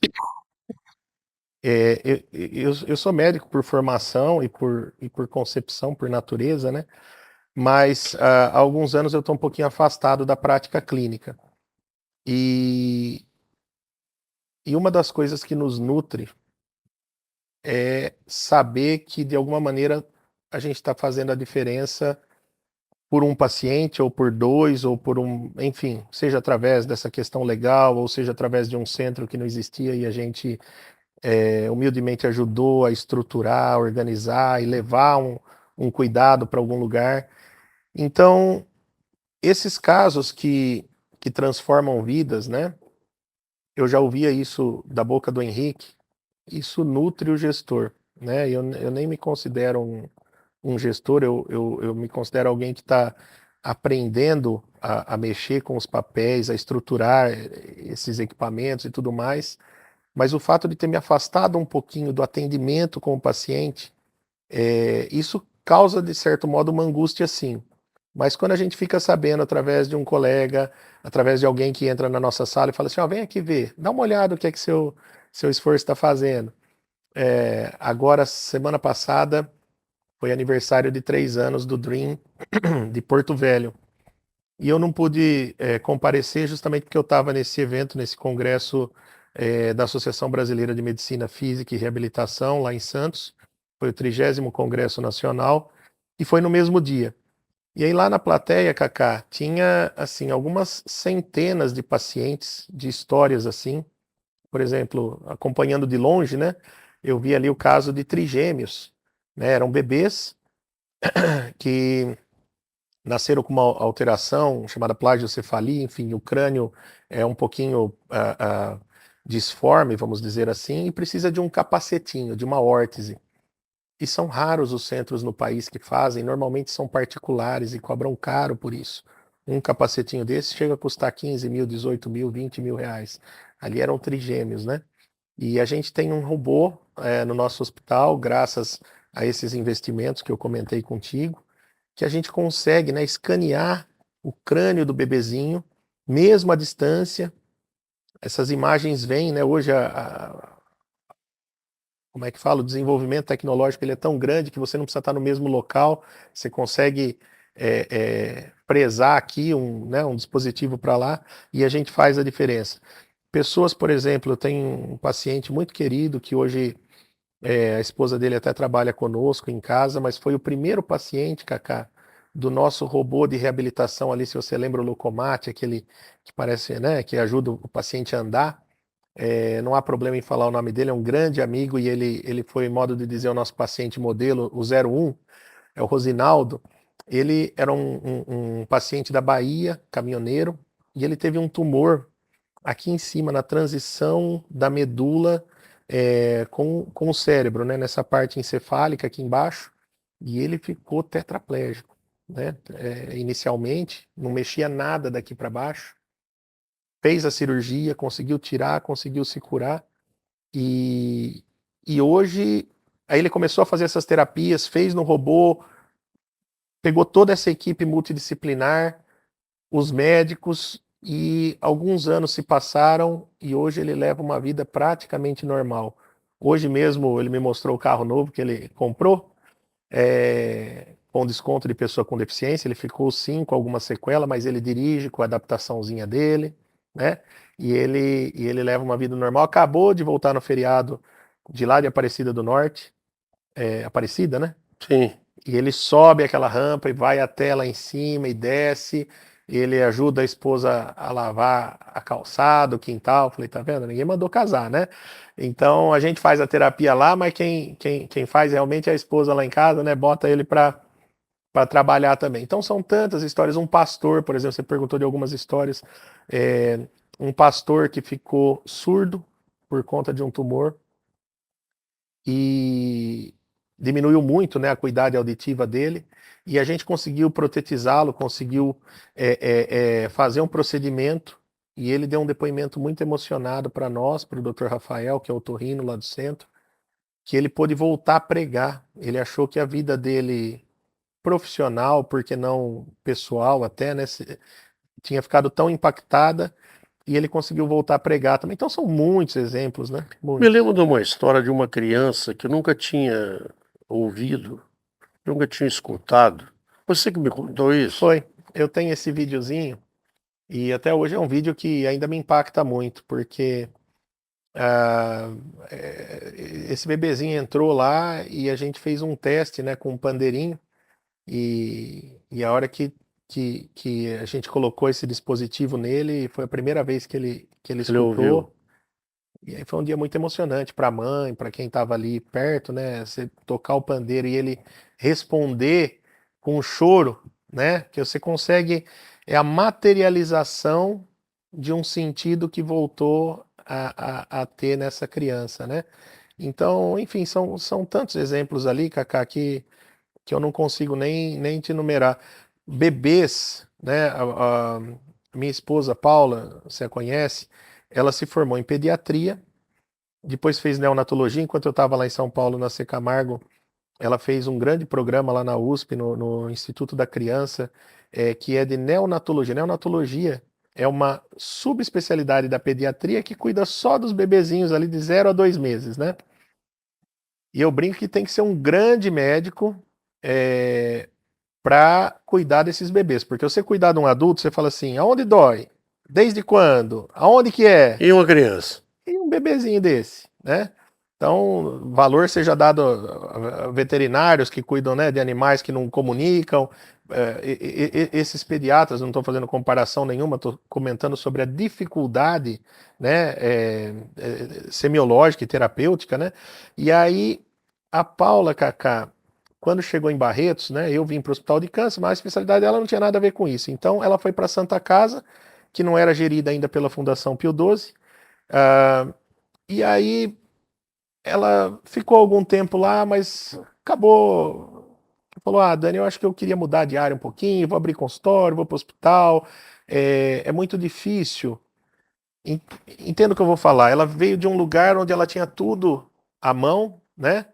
Speaker 5: eu sou médico por formação e por concepção, por natureza, né? Mas há alguns anos eu estou um pouquinho afastado da prática clínica. E uma das coisas que nos nutre é saber que, de alguma maneira, a gente está fazendo a diferença por um paciente, ou por 2, ou por enfim, seja através dessa questão legal, ou seja através de um centro que não existia e a gente humildemente ajudou a estruturar, organizar e levar um cuidado para algum lugar. Então, esses casos que transformam vidas, né? Eu já ouvia isso da boca do Henrique, isso nutre o gestor, né? Eu nem me considero um gestor, eu me considero alguém que está aprendendo a mexer com os papéis, a estruturar esses equipamentos e tudo mais, mas o fato de ter me afastado um pouquinho do atendimento com o paciente, isso causa, de certo modo, uma angústia, sim. Mas quando a gente fica sabendo através de um colega, através de alguém que entra na nossa sala e fala assim, ó, vem aqui ver, dá uma olhada o que é que seu esforço está fazendo. Agora, semana passada, foi aniversário de 3 anos do Dream de Porto Velho. E eu não pude comparecer justamente porque eu estava nesse evento, nesse congresso da Associação Brasileira de Medicina Física e Reabilitação, lá em Santos. Foi o 30º Congresso Nacional e foi no mesmo dia. E aí lá na plateia, Cacá, tinha assim algumas centenas de pacientes, de histórias assim. Por exemplo, acompanhando de longe, né? Eu vi ali o caso de trigêmeos, né? Eram bebês que nasceram com uma alteração chamada plagiocefalia, enfim, o crânio é um pouquinho disforme, vamos dizer assim, e precisa de um capacetinho, de uma órtese. E são raros os centros no país que fazem, normalmente são particulares e cobram caro por isso. Um capacetinho desse chega a custar 15 mil, 18 mil, 20 mil reais. Ali eram trigêmeos, né? E a gente tem um robô no nosso hospital, graças a esses investimentos que eu comentei contigo, que a gente consegue, né, escanear o crânio do bebezinho, mesmo à distância. Essas imagens vêm, né, hoje como é que fala? O desenvolvimento tecnológico ele é tão grande que você não precisa estar no mesmo local, você consegue prezar aqui um dispositivo para lá e a gente faz a diferença. Pessoas, por exemplo, eu tenho um paciente muito querido que hoje a esposa dele até trabalha conosco em casa, mas foi o primeiro paciente, Cacá, do nosso robô de reabilitação ali, se você lembra o Locomate, aquele que parece, né, que ajuda o paciente a andar. Não há problema em falar o nome dele, é um grande amigo e ele foi, modo de dizer, o nosso paciente modelo, o 01, é o Rosinaldo. Ele era um paciente da Bahia, caminhoneiro, e ele teve um tumor aqui em cima, na transição da medula com o cérebro, né, nessa parte encefálica aqui embaixo, e ele ficou tetraplégico, né? Inicialmente, não mexia nada daqui para baixo, fez a cirurgia, conseguiu tirar, conseguiu se curar, e hoje, aí ele começou a fazer essas terapias, fez no robô, pegou toda essa equipe multidisciplinar, os médicos, e alguns anos se passaram e hoje ele leva uma vida praticamente normal. Hoje mesmo ele me mostrou o carro novo que ele comprou, com desconto de pessoa com deficiência. Ele ficou sim com alguma sequela, mas ele dirige com a adaptaçãozinha dele, né? E ele leva uma vida normal. Acabou de voltar no feriado de lá de Aparecida do Norte, Aparecida, né?
Speaker 4: Sim.
Speaker 5: E ele sobe aquela rampa e vai até lá em cima e desce. Ele ajuda a esposa a lavar a calçada, o quintal. Falei, tá vendo? Ninguém mandou casar, né? Então a gente faz a terapia lá, mas quem faz realmente é a esposa lá em casa, né? Bota ele para trabalhar também. Então são tantas histórias. Um pastor, por exemplo, você perguntou de algumas histórias. Um pastor que ficou surdo por conta de um tumor e diminuiu muito, né, a acuidade auditiva dele, e a gente conseguiu protetizá-lo, conseguiu fazer um procedimento, e ele deu um depoimento muito emocionado para nós, para o Dr. Rafael, que é o otorrino lá do centro, que ele pôde voltar a pregar. Ele achou que a vida dele profissional, porque não pessoal até, né, tinha ficado tão impactada, e ele conseguiu voltar a pregar também. Então são muitos exemplos, né?
Speaker 4: Me
Speaker 5: Muitos.
Speaker 4: lembro de uma história de uma criança que eu nunca tinha ouvido, nunca tinha escutado. Você que me contou isso?
Speaker 5: Foi. Eu tenho esse videozinho e até hoje é um vídeo que ainda me impacta muito, porque ah, esse bebezinho entrou lá e a gente fez um teste, né, com um pandeirinho e a hora que a gente colocou esse dispositivo nele, foi a primeira vez que ele
Speaker 4: Ele ouviu.
Speaker 5: escutou. E aí foi um dia muito emocionante para a mãe, para quem estava ali perto, né? Você tocar o pandeiro e ele responder com um choro, né? Que você consegue, é a materialização de um sentido que voltou a ter nessa criança, né? Então, enfim, são tantos exemplos ali, Cacá, que eu não consigo nem te enumerar. Bebês, né? A minha esposa Paula, você a conhece, ela se formou em pediatria, depois fez neonatologia. Enquanto eu estava lá em São Paulo, na C. Camargo, ela fez um grande programa lá na USP, no Instituto da Criança, que é de neonatologia. Neonatologia é uma subespecialidade da pediatria que cuida só dos bebezinhos ali de 0 a 2 meses, né? E eu brinco que tem que ser um grande médico para cuidar desses bebês. Porque você cuidar de um adulto, você fala assim, aonde dói? Desde quando? Aonde que é?
Speaker 4: E uma criança?
Speaker 5: E um bebezinho desse, né? Então, valor seja dado a veterinários que cuidam, né, de animais que não comunicam, esses pediatras, não estou fazendo comparação nenhuma, estou comentando sobre a dificuldade, né, semiológica e terapêutica, né? E aí, a Paula Cacá, quando chegou em Barretos, né, eu vim para o Hospital de Câncer, mas a especialidade dela não tinha nada a ver com isso. Então, ela foi para a Santa Casa, que não era gerida ainda pela Fundação Pio XII, e aí ela ficou algum tempo lá, mas acabou. Falou: Ah, Dani, eu acho que eu queria mudar de área um pouquinho, vou abrir consultório, vou para o hospital. É muito difícil. Entendo o que eu vou falar. Ela veio de um lugar onde ela tinha tudo à mão, né?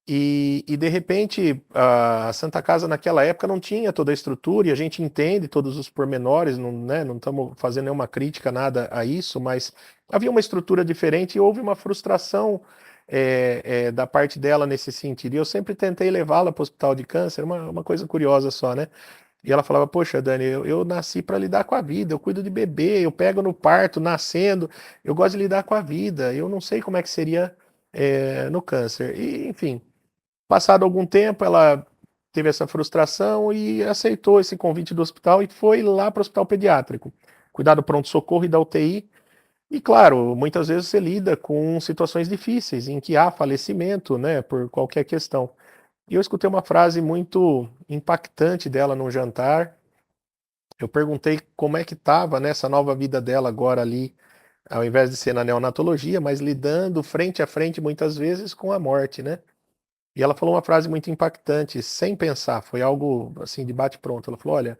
Speaker 5: E de repente a Santa Casa naquela época não tinha toda a estrutura, e a gente entende todos os pormenores, não, né, não estamos fazendo nenhuma crítica, nada a isso, mas havia uma estrutura diferente e houve uma frustração da parte dela nesse sentido. E eu sempre tentei levá-la para o hospital de câncer, uma coisa curiosa só, né? E ela falava: Poxa, Dani, eu nasci para lidar com a vida, eu cuido de bebê, eu pego no parto, nascendo, eu gosto de lidar com a vida, eu não sei como é que seria no câncer. E, enfim. Passado algum tempo, ela teve essa frustração e aceitou esse convite do hospital e foi lá para o hospital pediátrico, cuidar do pronto-socorro e da UTI. E claro, muitas vezes você lida com situações difíceis, em que há falecimento, né, por qualquer questão. E eu escutei uma frase muito impactante dela num jantar. Eu perguntei como é que estava nessa nova vida dela agora ali, ao invés de ser na neonatologia, mas lidando frente a frente muitas vezes com a morte, né? E ela falou uma frase muito impactante, sem pensar, foi algo assim de bate-pronto. Ela falou: Olha,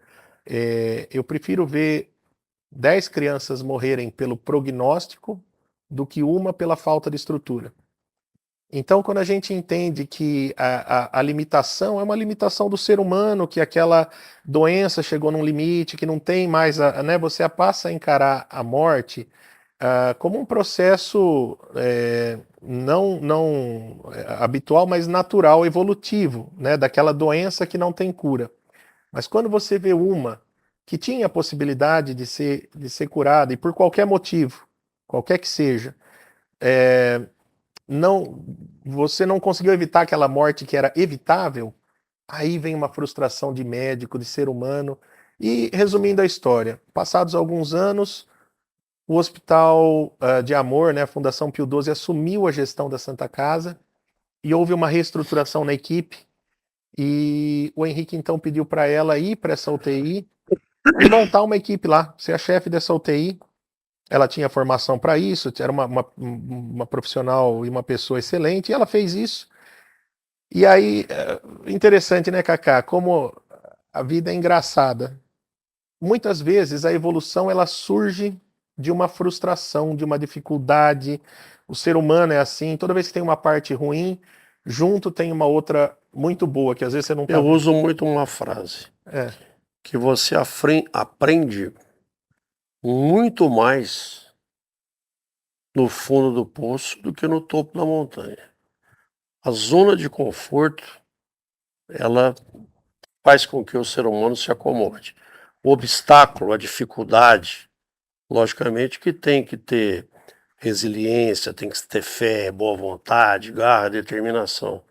Speaker 5: eu prefiro ver 10 crianças morrerem pelo prognóstico do que uma pela falta de estrutura. Então, quando a gente entende que a limitação é uma limitação do ser humano, que aquela doença chegou num limite, que não tem mais, né, você passa a encarar a morte como um processo não habitual, mas natural, evolutivo, né, daquela doença que não tem cura. Mas quando você vê uma que tinha a possibilidade de ser curada, e por qualquer motivo, qualquer que seja, não, você não conseguiu evitar aquela morte que era evitável, aí vem uma frustração de médico, de ser humano. E resumindo a história, passados alguns anos, o Hospital de Amor, né, a Fundação Pio XII, assumiu a gestão da Santa Casa e houve uma reestruturação na equipe. E o Henrique então pediu para ela ir para essa UTI e montar uma equipe lá, ser a chefe dessa UTI. Ela tinha formação para isso, era uma profissional e uma pessoa excelente, e ela fez isso. E aí, interessante, né, Cacá, como a vida é engraçada. Muitas vezes a evolução ela surge de uma frustração, de uma dificuldade. O ser humano é assim, toda vez que tem uma parte ruim, junto tem uma outra muito boa, que às vezes você não tá.
Speaker 4: Eu uso muito uma frase, que você aprende muito mais no fundo do poço do que no topo da montanha. A zona de conforto, ela faz com que o ser humano se acomode. O obstáculo, a dificuldade, logicamente que tem que ter resiliência, tem que ter fé, boa vontade, garra, determinação.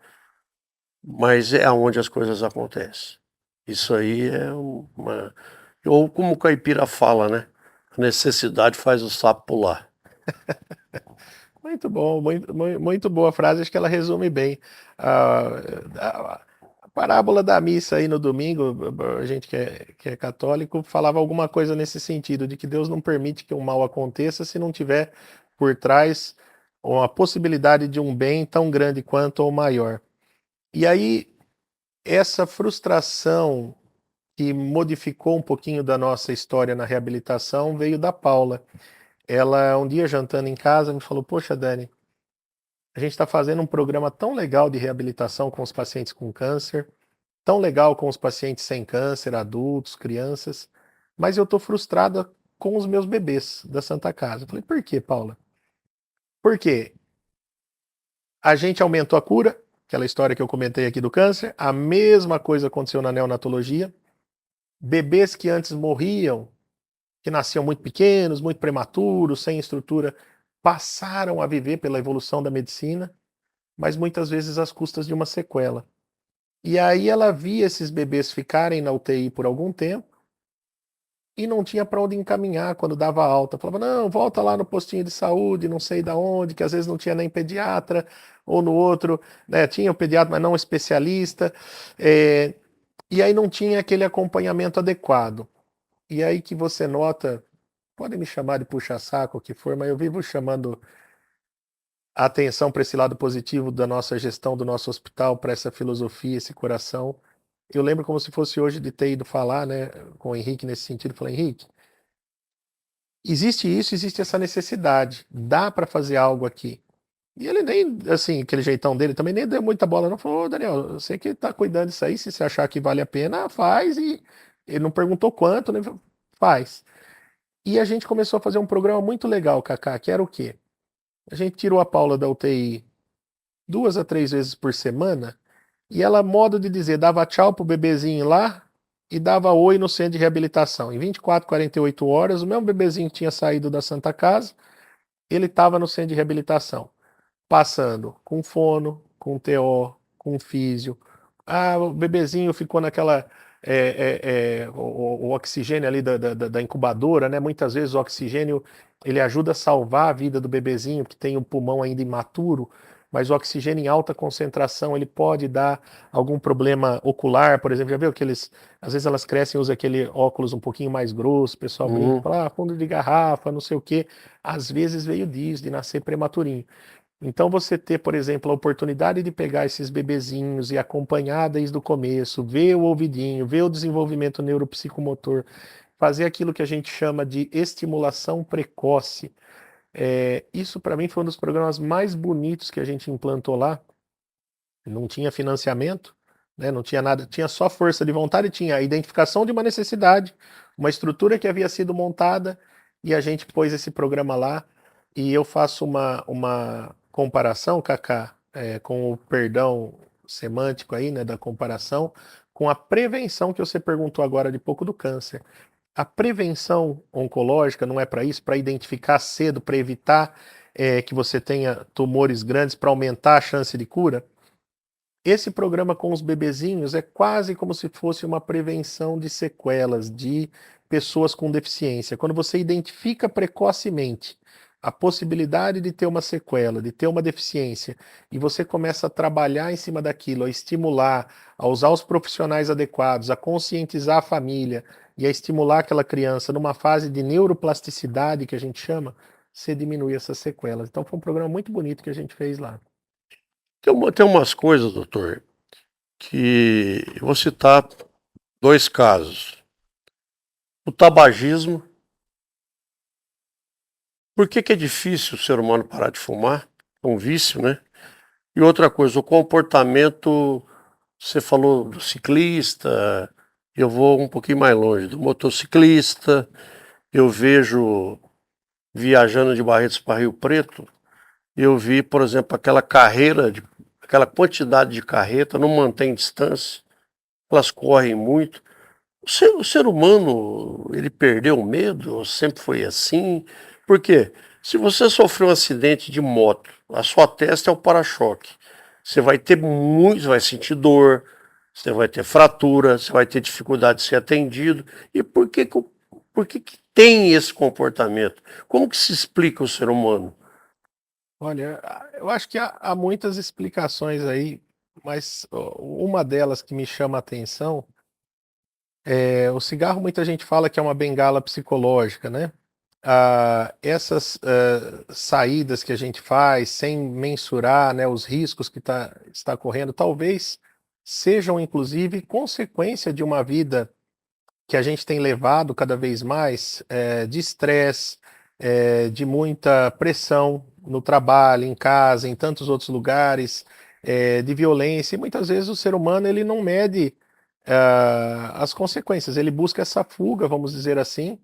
Speaker 4: Mas é onde as coisas acontecem. Isso aí é uma... Ou como o caipira fala, né? A necessidade faz o sapo pular.
Speaker 5: Muito bom, muito boa frase, acho que ela resume bem. A parábola da missa aí no domingo, a gente que é católico, falava alguma coisa nesse sentido, de que Deus não permite que um mal aconteça se não tiver por trás uma possibilidade de um bem tão grande quanto ou maior. E aí, essa frustração que modificou um pouquinho da nossa história na reabilitação veio da Paula. Ela, um dia jantando em casa, me falou: Poxa, Dani, A gente está fazendo um programa tão legal de reabilitação com os pacientes com câncer, tão legal com os pacientes sem câncer, adultos, crianças, mas eu estou frustrada com os meus bebês da Santa Casa. Eu falei, por quê, Paula? Porque a gente aumentou a cura, aquela história que eu comentei aqui do câncer, a mesma coisa aconteceu na neonatologia. Bebês que antes morriam, que nasciam muito pequenos, muito prematuros, sem estrutura, passaram a viver pela evolução da medicina, mas muitas vezes às custas de uma sequela. E aí ela via esses bebês ficarem na UTI por algum tempo e não tinha para onde encaminhar quando dava alta. Falava, não, volta lá no postinho de saúde, não sei da onde, que às vezes não tinha nem pediatra, ou no outro, né, tinha o pediatra, mas não especialista, e aí não tinha aquele acompanhamento adequado. E aí que você nota, podem me chamar de puxa-saco, o que for, mas eu vivo chamando a atenção para esse lado positivo da nossa gestão do nosso hospital, para essa filosofia, esse coração. Eu lembro como se fosse hoje de ter ido falar, né, com o Henrique nesse sentido. Falei, Henrique, existe isso, existe essa necessidade, dá para fazer algo aqui. E ele nem, assim, aquele jeitão dele também nem deu muita bola, não. Falou, Daniel, eu sei que está cuidando disso aí, se você achar que vale a pena, faz. E ele não perguntou quanto, né, faz. E a gente começou a fazer um programa muito legal, Cacá, que era o quê? A gente tirou a Paula da UTI 2 a 3 vezes por semana, e ela, modo de dizer, dava tchau pro bebezinho lá e dava oi no centro de reabilitação. Em 24, 48 horas, o mesmo bebezinho que tinha saído da Santa Casa, ele estava no centro de reabilitação, passando com fono, com TO, com físio. Ah, o bebezinho ficou naquela... o oxigênio ali da incubadora, né? Muitas vezes o oxigênio ele ajuda a salvar a vida do bebezinho que tem o pulmão ainda imaturo, mas o oxigênio em alta concentração ele pode dar algum problema ocular, por exemplo. Já viu que eles, às vezes elas crescem e usam aquele óculos um pouquinho mais grosso, o pessoal brinca, fala, fundo de garrafa, não sei o quê. Às vezes veio disso, de nascer prematurinho. Então você ter, por exemplo, a oportunidade de pegar esses bebezinhos e acompanhar desde o começo, ver o ouvidinho, ver o desenvolvimento neuropsicomotor, fazer aquilo que a gente chama de estimulação precoce. Isso para mim foi um dos programas mais bonitos que a gente implantou lá. Não tinha financiamento, né, não tinha nada, tinha só força de vontade, tinha a identificação de uma necessidade, uma estrutura que havia sido montada e a gente pôs esse programa lá. E eu faço uma comparação, Cacá, com o perdão semântico aí, né, da comparação, com a prevenção que você perguntou agora de pouco do câncer. A prevenção oncológica não é para isso, para identificar cedo, para evitar que você tenha tumores grandes, para aumentar a chance de cura. Esse programa com os bebezinhos é quase como se fosse uma prevenção de sequelas de pessoas com deficiência. Quando você identifica precocemente a possibilidade de ter uma sequela, de ter uma deficiência, e você começa a trabalhar em cima daquilo, a estimular, a usar os profissionais adequados, a conscientizar a família e a estimular aquela criança numa fase de neuroplasticidade que a gente chama, você diminui essas sequelas. Então foi um programa muito bonito que a gente fez lá.
Speaker 4: Tem umas coisas, doutor, que eu vou citar 2 casos. O tabagismo. Por que é difícil o ser humano parar de fumar? É um vício, né? E outra coisa, o comportamento, você falou do ciclista, eu vou um pouquinho mais longe, do motociclista. Eu vejo, viajando de Barretos para Rio Preto, eu vi, por exemplo, aquela quantidade de carreta, não mantém distância, elas correm muito. O ser humano, ele perdeu o medo, ou sempre foi assim? Por quê? Se você sofreu um acidente de moto, a sua testa é o para-choque. Você vai ter muito, vai sentir dor, você vai ter fratura, você vai ter dificuldade de ser atendido. E por que que tem esse comportamento? Como que se explica o ser humano?
Speaker 5: Olha, eu acho que há muitas explicações aí, mas uma delas que me chama a atenção é o cigarro. Muita gente fala que é uma bengala psicológica, né? Essas saídas que a gente faz sem mensurar, né, os riscos que está correndo, talvez sejam inclusive consequência de uma vida que a gente tem levado cada vez mais de estresse, de muita pressão, no trabalho, em casa, em tantos outros lugares, de violência, e muitas vezes o ser humano ele não mede as consequências, ele busca essa fuga, vamos dizer assim,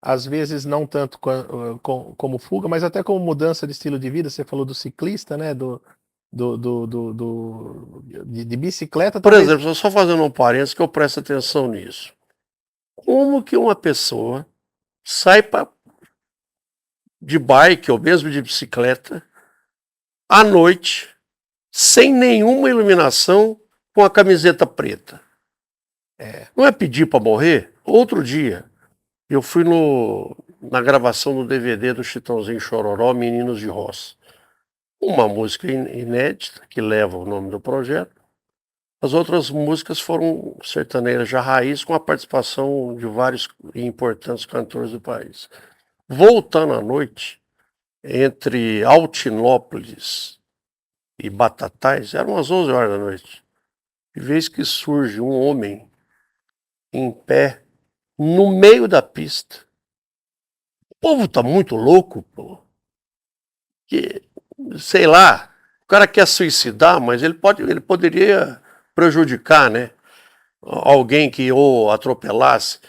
Speaker 5: às vezes não tanto como fuga, mas até como mudança de estilo de vida. Você falou do ciclista, né? De bicicleta,
Speaker 4: Por
Speaker 5: talvez.
Speaker 4: exemplo, só fazendo um parênteses que eu presto atenção nisso. Como que uma pessoa sai de bike ou mesmo de bicicleta à noite, sem nenhuma iluminação, com a camiseta preta? Não é pedir para morrer? Outro dia, eu fui na gravação do DVD do Chitãozinho Chororó, Meninos de Roça. Uma música inédita, que leva o nome do projeto. As outras músicas foram sertanejas já raiz, com a participação de vários importantes cantores do país. Voltando à noite, entre Altinópolis e Batatais, eram umas 11 horas da noite, de vez que surge um homem em pé, no meio da pista. O povo tá muito louco, pô. Que, sei lá, o cara quer suicidar, mas ele poderia prejudicar, né? Alguém que o atropelasse.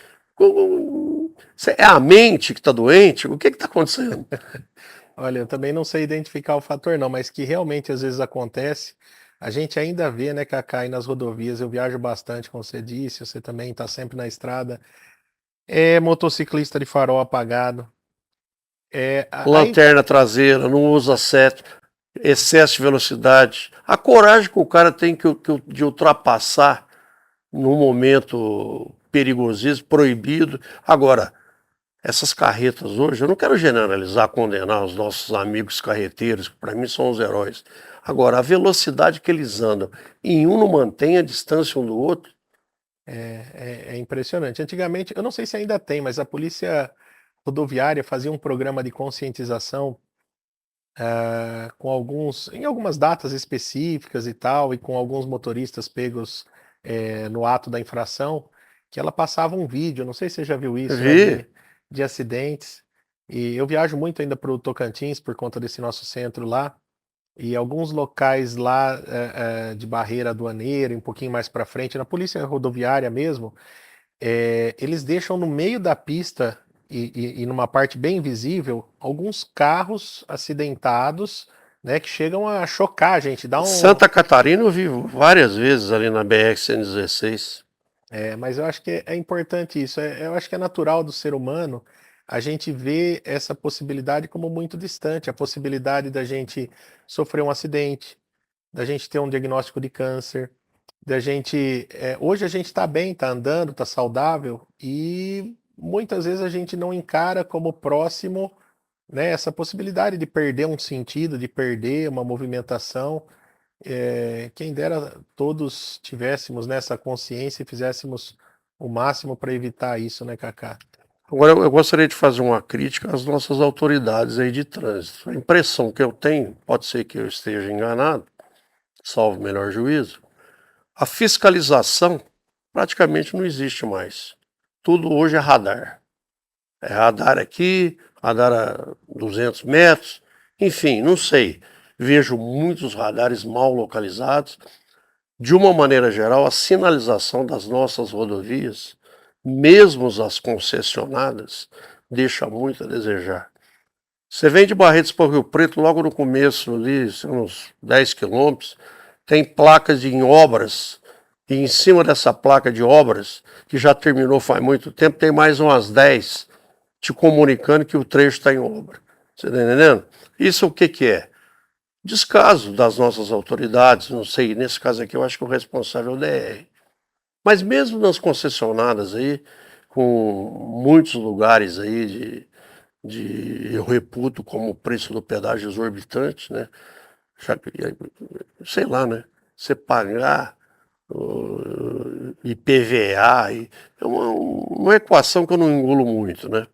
Speaker 4: É a mente que está doente? O que está acontecendo?
Speaker 5: Olha, eu também não sei identificar o fator não, mas que realmente às vezes acontece. A gente ainda vê, né, Cacá, aí nas rodovias. Eu viajo bastante, como você disse, você também está sempre na estrada. É motociclista de farol apagado.
Speaker 4: Lanterna traseira, não usa seta, excesso de velocidade. A coragem que o cara tem de ultrapassar num momento perigosíssimo, proibido. Agora, essas carretas hoje, eu não quero generalizar, condenar os nossos amigos carreteiros, que para mim são os heróis. Agora, a velocidade que eles andam, e um não mantém a distância um do outro.
Speaker 5: É impressionante. Antigamente, eu não sei se ainda tem, mas a polícia rodoviária fazia um programa de conscientização em algumas datas específicas e tal, e com alguns motoristas pegos no ato da infração, que ela passava um vídeo, não sei se você já viu isso, né, de acidentes. E eu viajo muito ainda para o Tocantins por conta desse nosso centro lá, e alguns locais lá de barreira aduaneira, um pouquinho mais para frente, na polícia rodoviária mesmo, eles deixam no meio da pista e numa parte bem visível alguns carros acidentados, né, que chegam a chocar a gente.
Speaker 4: Santa Catarina eu vi várias vezes ali na BR-116.
Speaker 5: Mas eu acho que é importante isso. Eu acho que é natural do ser humano a gente ver essa possibilidade como muito distante, a possibilidade da gente sofrer um acidente, da gente ter um diagnóstico de câncer, da gente. Hoje a gente está bem, está andando, está saudável, e muitas vezes a gente não encara como próximo, né, essa possibilidade de perder um sentido, de perder uma movimentação. Quem dera todos tivéssemos nessa consciência e fizéssemos o máximo para evitar isso, né, Cacá?
Speaker 4: Agora, eu gostaria de fazer uma crítica às nossas autoridades aí de trânsito. A impressão que eu tenho, pode ser que eu esteja enganado, salvo o melhor juízo, a fiscalização praticamente não existe mais. Tudo hoje é radar. É radar aqui, radar a 200 metros, enfim, não sei. Vejo muitos radares mal localizados. De uma maneira geral, a sinalização das nossas rodovias, mesmo as concessionadas, deixa muito a desejar. Você vem de Barretos para o Rio Preto, logo no começo ali, uns 10 quilômetros, tem placas em obras, e em cima dessa placa de obras, que já terminou faz muito tempo, tem mais umas 10 te comunicando que o trecho está em obra. Você está entendendo? Isso o que é? Descaso das nossas autoridades, não sei, nesse caso aqui eu acho que o responsável é o DR. Mas mesmo nas concessionadas aí, com muitos lugares aí eu reputo como o preço do pedágio exorbitante, né? Sei lá, né? Você pagar IPVA, é uma equação que eu não engulo muito, né?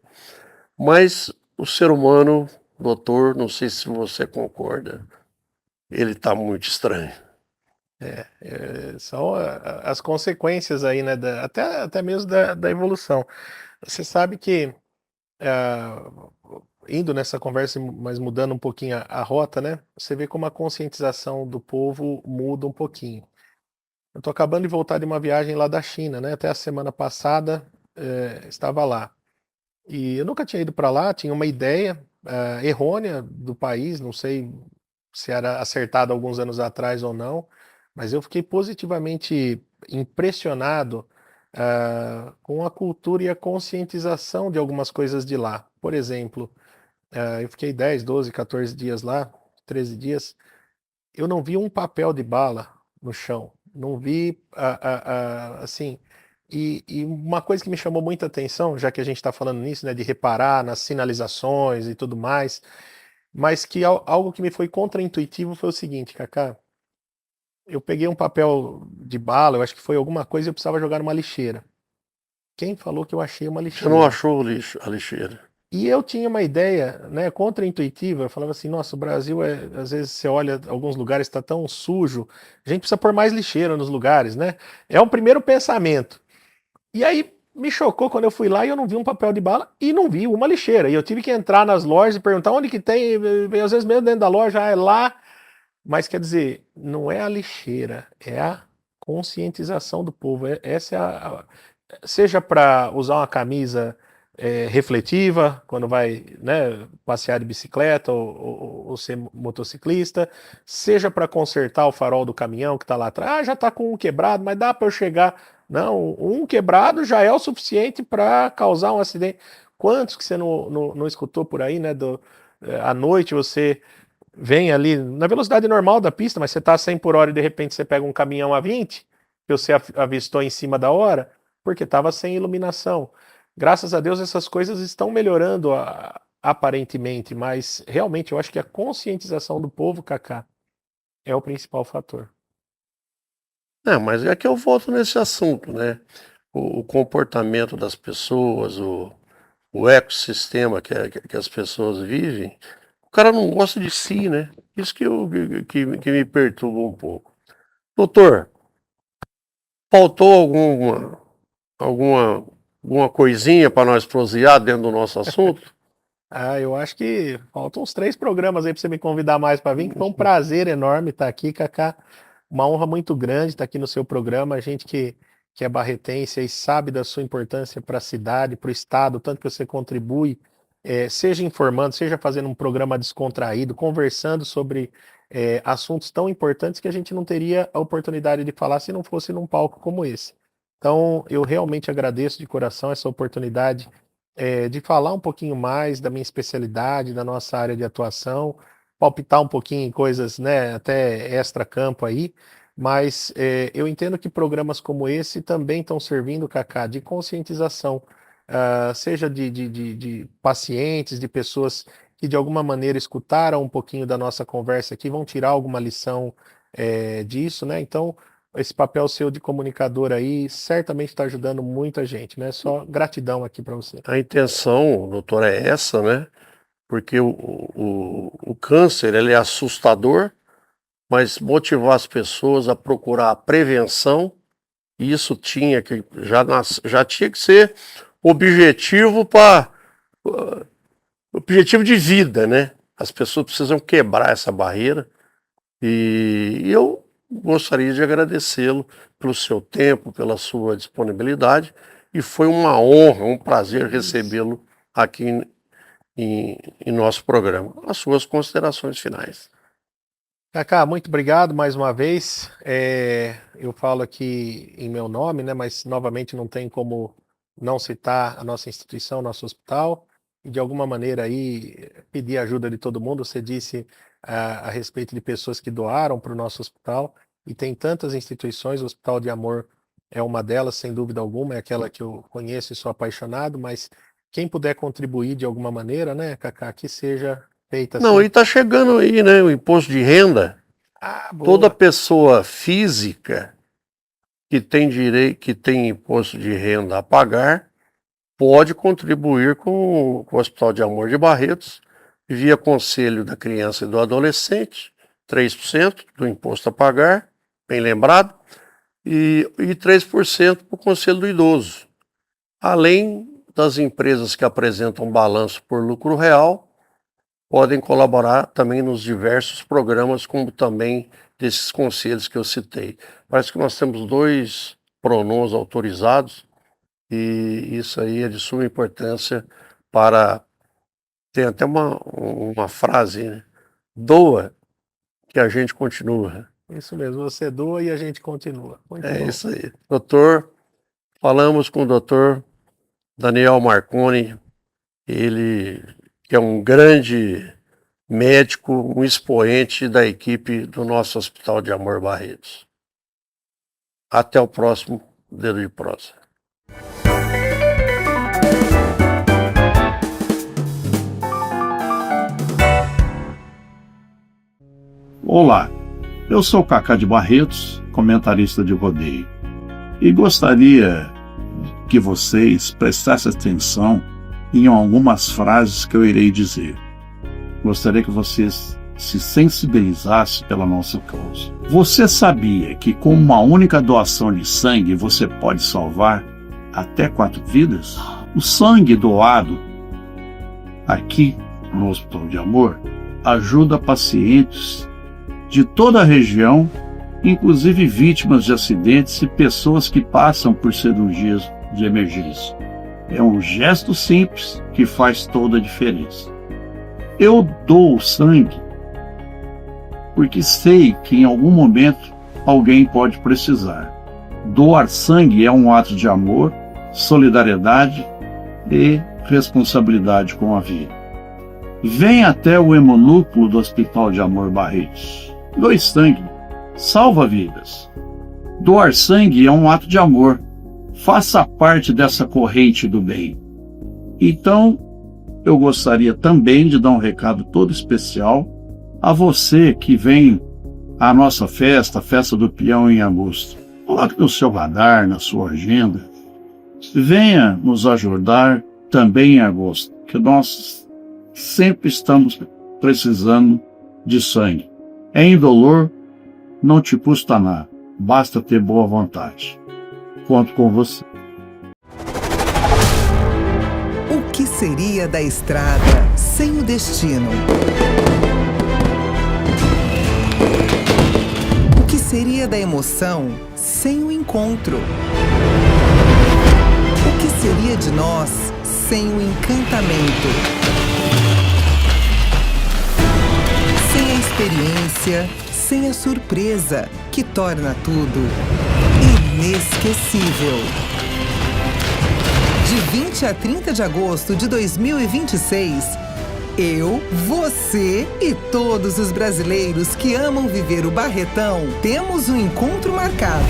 Speaker 4: Mas o ser humano, doutor, não sei se você concorda, ele está muito estranho.
Speaker 5: São as consequências aí, né, até mesmo da evolução. Você sabe que indo nessa conversa, mas mudando um pouquinho a rota, né? Você vê como a conscientização do povo muda um pouquinho. Eu tô acabando de voltar de uma viagem lá da China, né? Até a semana passada estava lá. E eu nunca tinha ido para lá, tinha uma ideia errônea do país, não sei se era acertado alguns anos atrás ou não, mas eu fiquei positivamente impressionado com a cultura e a conscientização de algumas coisas de lá. Por exemplo, eu fiquei 10, 12, 14 dias lá, 13 dias, eu não vi um papel de bala no chão, não vi, assim, e uma coisa que me chamou muita atenção, já que a gente está falando nisso, né, de reparar nas sinalizações e tudo mais, mas que algo que me foi contraintuitivo foi o seguinte, Kaká, eu peguei um papel de bala, eu acho que foi alguma coisa e eu precisava jogar numa lixeira. Quem falou que eu achei uma
Speaker 4: Você não
Speaker 5: lixeira?
Speaker 4: achou a lixeira?
Speaker 5: E eu tinha uma ideia, né, contraintuitiva, eu falava assim, nossa, o Brasil às vezes você olha alguns lugares está tão sujo, a gente precisa pôr mais lixeira nos lugares, né? É um primeiro pensamento. E aí me chocou quando eu fui lá e eu não vi um papel de bala e não vi uma lixeira. E eu tive que entrar nas lojas e perguntar onde que tem, e às vezes mesmo dentro da loja, é lá. Mas quer dizer, não é a lixeira, é a conscientização do povo. Essa é seja para usar uma camisa refletiva quando vai, né, passear de bicicleta ou ser motociclista, seja para consertar o farol do caminhão que está lá atrás. Ah, já está com um quebrado, mas dá para eu chegar. Não, um quebrado já é o suficiente para causar um acidente. Quantos que você não escutou por aí, né? À noite você vem ali na velocidade normal da pista, mas você está a 100 por hora e de repente você pega um caminhão a 20, que você avistou em cima da hora, porque estava sem iluminação. Graças a Deus essas coisas estão melhorando aparentemente, mas realmente eu acho que a conscientização do povo, Kaká, é o principal fator.
Speaker 4: Não, mas é que eu volto nesse assunto, né? O comportamento das pessoas, o ecossistema que as pessoas vivem, o cara não gosta de si, né? Isso que me perturba um pouco. Doutor, faltou alguma, alguma coisinha para nós prosear dentro do nosso assunto?
Speaker 5: Ah, eu acho que faltam uns 3 programas aí para você me convidar mais para vir, que foi um prazer enorme estar aqui, Kaká. Uma honra muito grande estar aqui no seu programa. A gente que é barretense e sabe da sua importância para a cidade, para o estado, tanto que você contribui, seja informando, seja fazendo um programa descontraído, conversando sobre assuntos tão importantes que a gente não teria a oportunidade de falar se não fosse num palco como esse. Então, eu realmente agradeço de coração essa oportunidade de falar um pouquinho mais da minha especialidade, da nossa área de atuação, palpitar um pouquinho em coisas, né, até extra-campo aí, mas eu entendo que programas como esse também estão servindo, Kaká, de conscientização, seja de pacientes, de pessoas que de alguma maneira escutaram um pouquinho da nossa conversa aqui, vão tirar alguma lição disso, né? Então, esse papel seu de comunicador aí certamente está ajudando muita gente, né? Só gratidão aqui para você.
Speaker 4: A intenção, doutor, é essa, né? Porque o câncer, ele é assustador, mas motivar as pessoas a procurar a prevenção, isso tinha que já tinha que ser objetivo para objetivo de vida, né? As pessoas precisam quebrar essa barreira e eu gostaria de agradecê-lo pelo seu tempo, pela sua disponibilidade e foi uma honra, um prazer recebê-lo aqui em nosso programa. As suas considerações finais.
Speaker 5: Kaká, muito obrigado mais uma vez. Eu falo aqui em meu nome, né, mas novamente não tem como não citar a nossa instituição, nosso hospital, e de alguma maneira aí pedir ajuda de todo mundo. Você disse a respeito de pessoas que doaram para o nosso hospital, e tem tantas instituições, o Hospital de Amor é uma delas, sem dúvida alguma, é aquela que eu conheço e sou apaixonado, mas quem puder contribuir de alguma maneira, né, Kaká, que seja feita
Speaker 4: Não,
Speaker 5: assim.
Speaker 4: e está chegando aí, né, o imposto de renda.
Speaker 5: Ah,
Speaker 4: Toda
Speaker 5: boa.
Speaker 4: pessoa física que tem direito, que tem imposto de renda a pagar, pode contribuir com o Hospital de Amor de Barretos, via Conselho da Criança e do Adolescente, 3% do imposto a pagar, bem lembrado, e 3% para o Conselho do Idoso. Além das empresas que apresentam balanço por lucro real, podem colaborar também nos diversos programas, como também desses conselhos que eu citei. Parece que nós temos 2 pronomes autorizados e isso aí é de suma importância para... Tem até uma frase, né? Doa que a gente continua.
Speaker 5: Isso mesmo, você doa e a gente continua. Muito
Speaker 4: É
Speaker 5: bom.
Speaker 4: isso aí. Doutor, falamos com o doutor Daniel Marconi, ele que é um grande médico, um expoente da equipe do nosso Hospital de Amor Barretos. Até o próximo Dedo de Prosa.
Speaker 1: Olá, eu sou Cacá de Barretos, comentarista de rodeio, e gostaria que vocês prestassem atenção em algumas frases que eu irei dizer. Gostaria que vocês se sensibilizassem pela nossa causa. Você sabia que com uma única doação de sangue você pode salvar até 4 vidas? O sangue doado aqui no Hospital de Amor ajuda pacientes de toda a região, inclusive vítimas de acidentes e pessoas que passam por cirurgias de emergência. É um gesto simples que faz toda a diferença. Eu dou sangue porque sei que em algum momento alguém pode precisar. Doar sangue é um ato de amor, solidariedade e responsabilidade com a vida. Venha até o hemonúcleo do Hospital de Amor Barretos. Doe sangue, salva vidas. Doar sangue é um ato de amor. Faça parte dessa corrente do bem. Então, eu gostaria também de dar um recado todo especial a você que vem à nossa festa, a Festa do Peão em agosto. Coloque no seu radar, na sua agenda. Venha nos ajudar também em agosto, que nós sempre estamos precisando de sangue. É indolor, não te custa nada, basta ter boa vontade. Conto com você.
Speaker 2: O que seria da estrada sem o destino? O que seria da emoção sem o encontro? O que seria de nós sem o encantamento? Sem a experiência, sem a surpresa, que torna tudo inesquecível. De 20 a 30 de agosto de 2026, eu, você e todos os brasileiros que amam viver o Barretão temos um encontro marcado.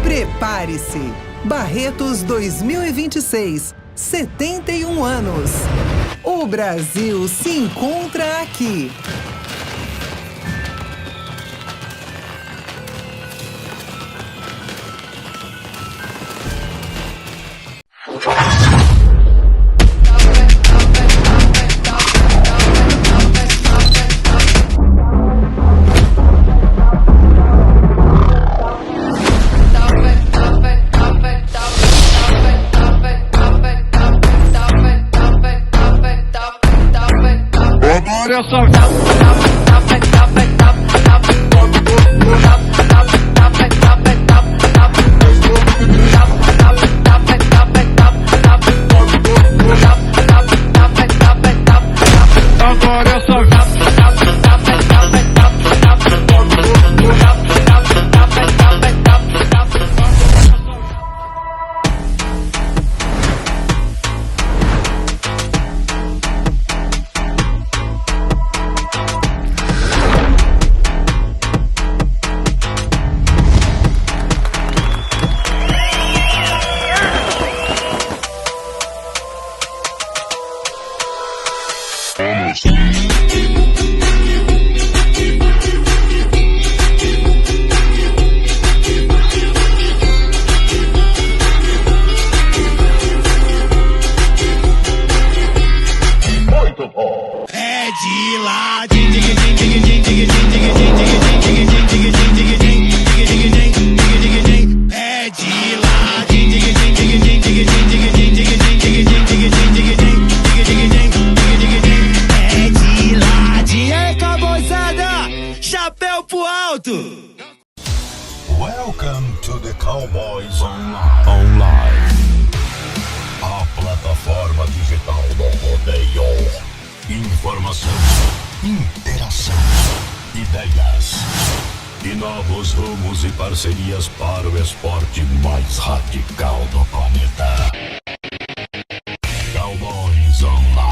Speaker 2: Prepare-se! Barretos 2026, 71 anos. O Brasil se encontra aqui.
Speaker 6: É de lá,
Speaker 3: Welcome to the Cowboys Online. A plataforma digital do rodeio. Informação, interação, ideias e novos rumos e parcerias para o esporte mais radical do planeta. Cowboys Online.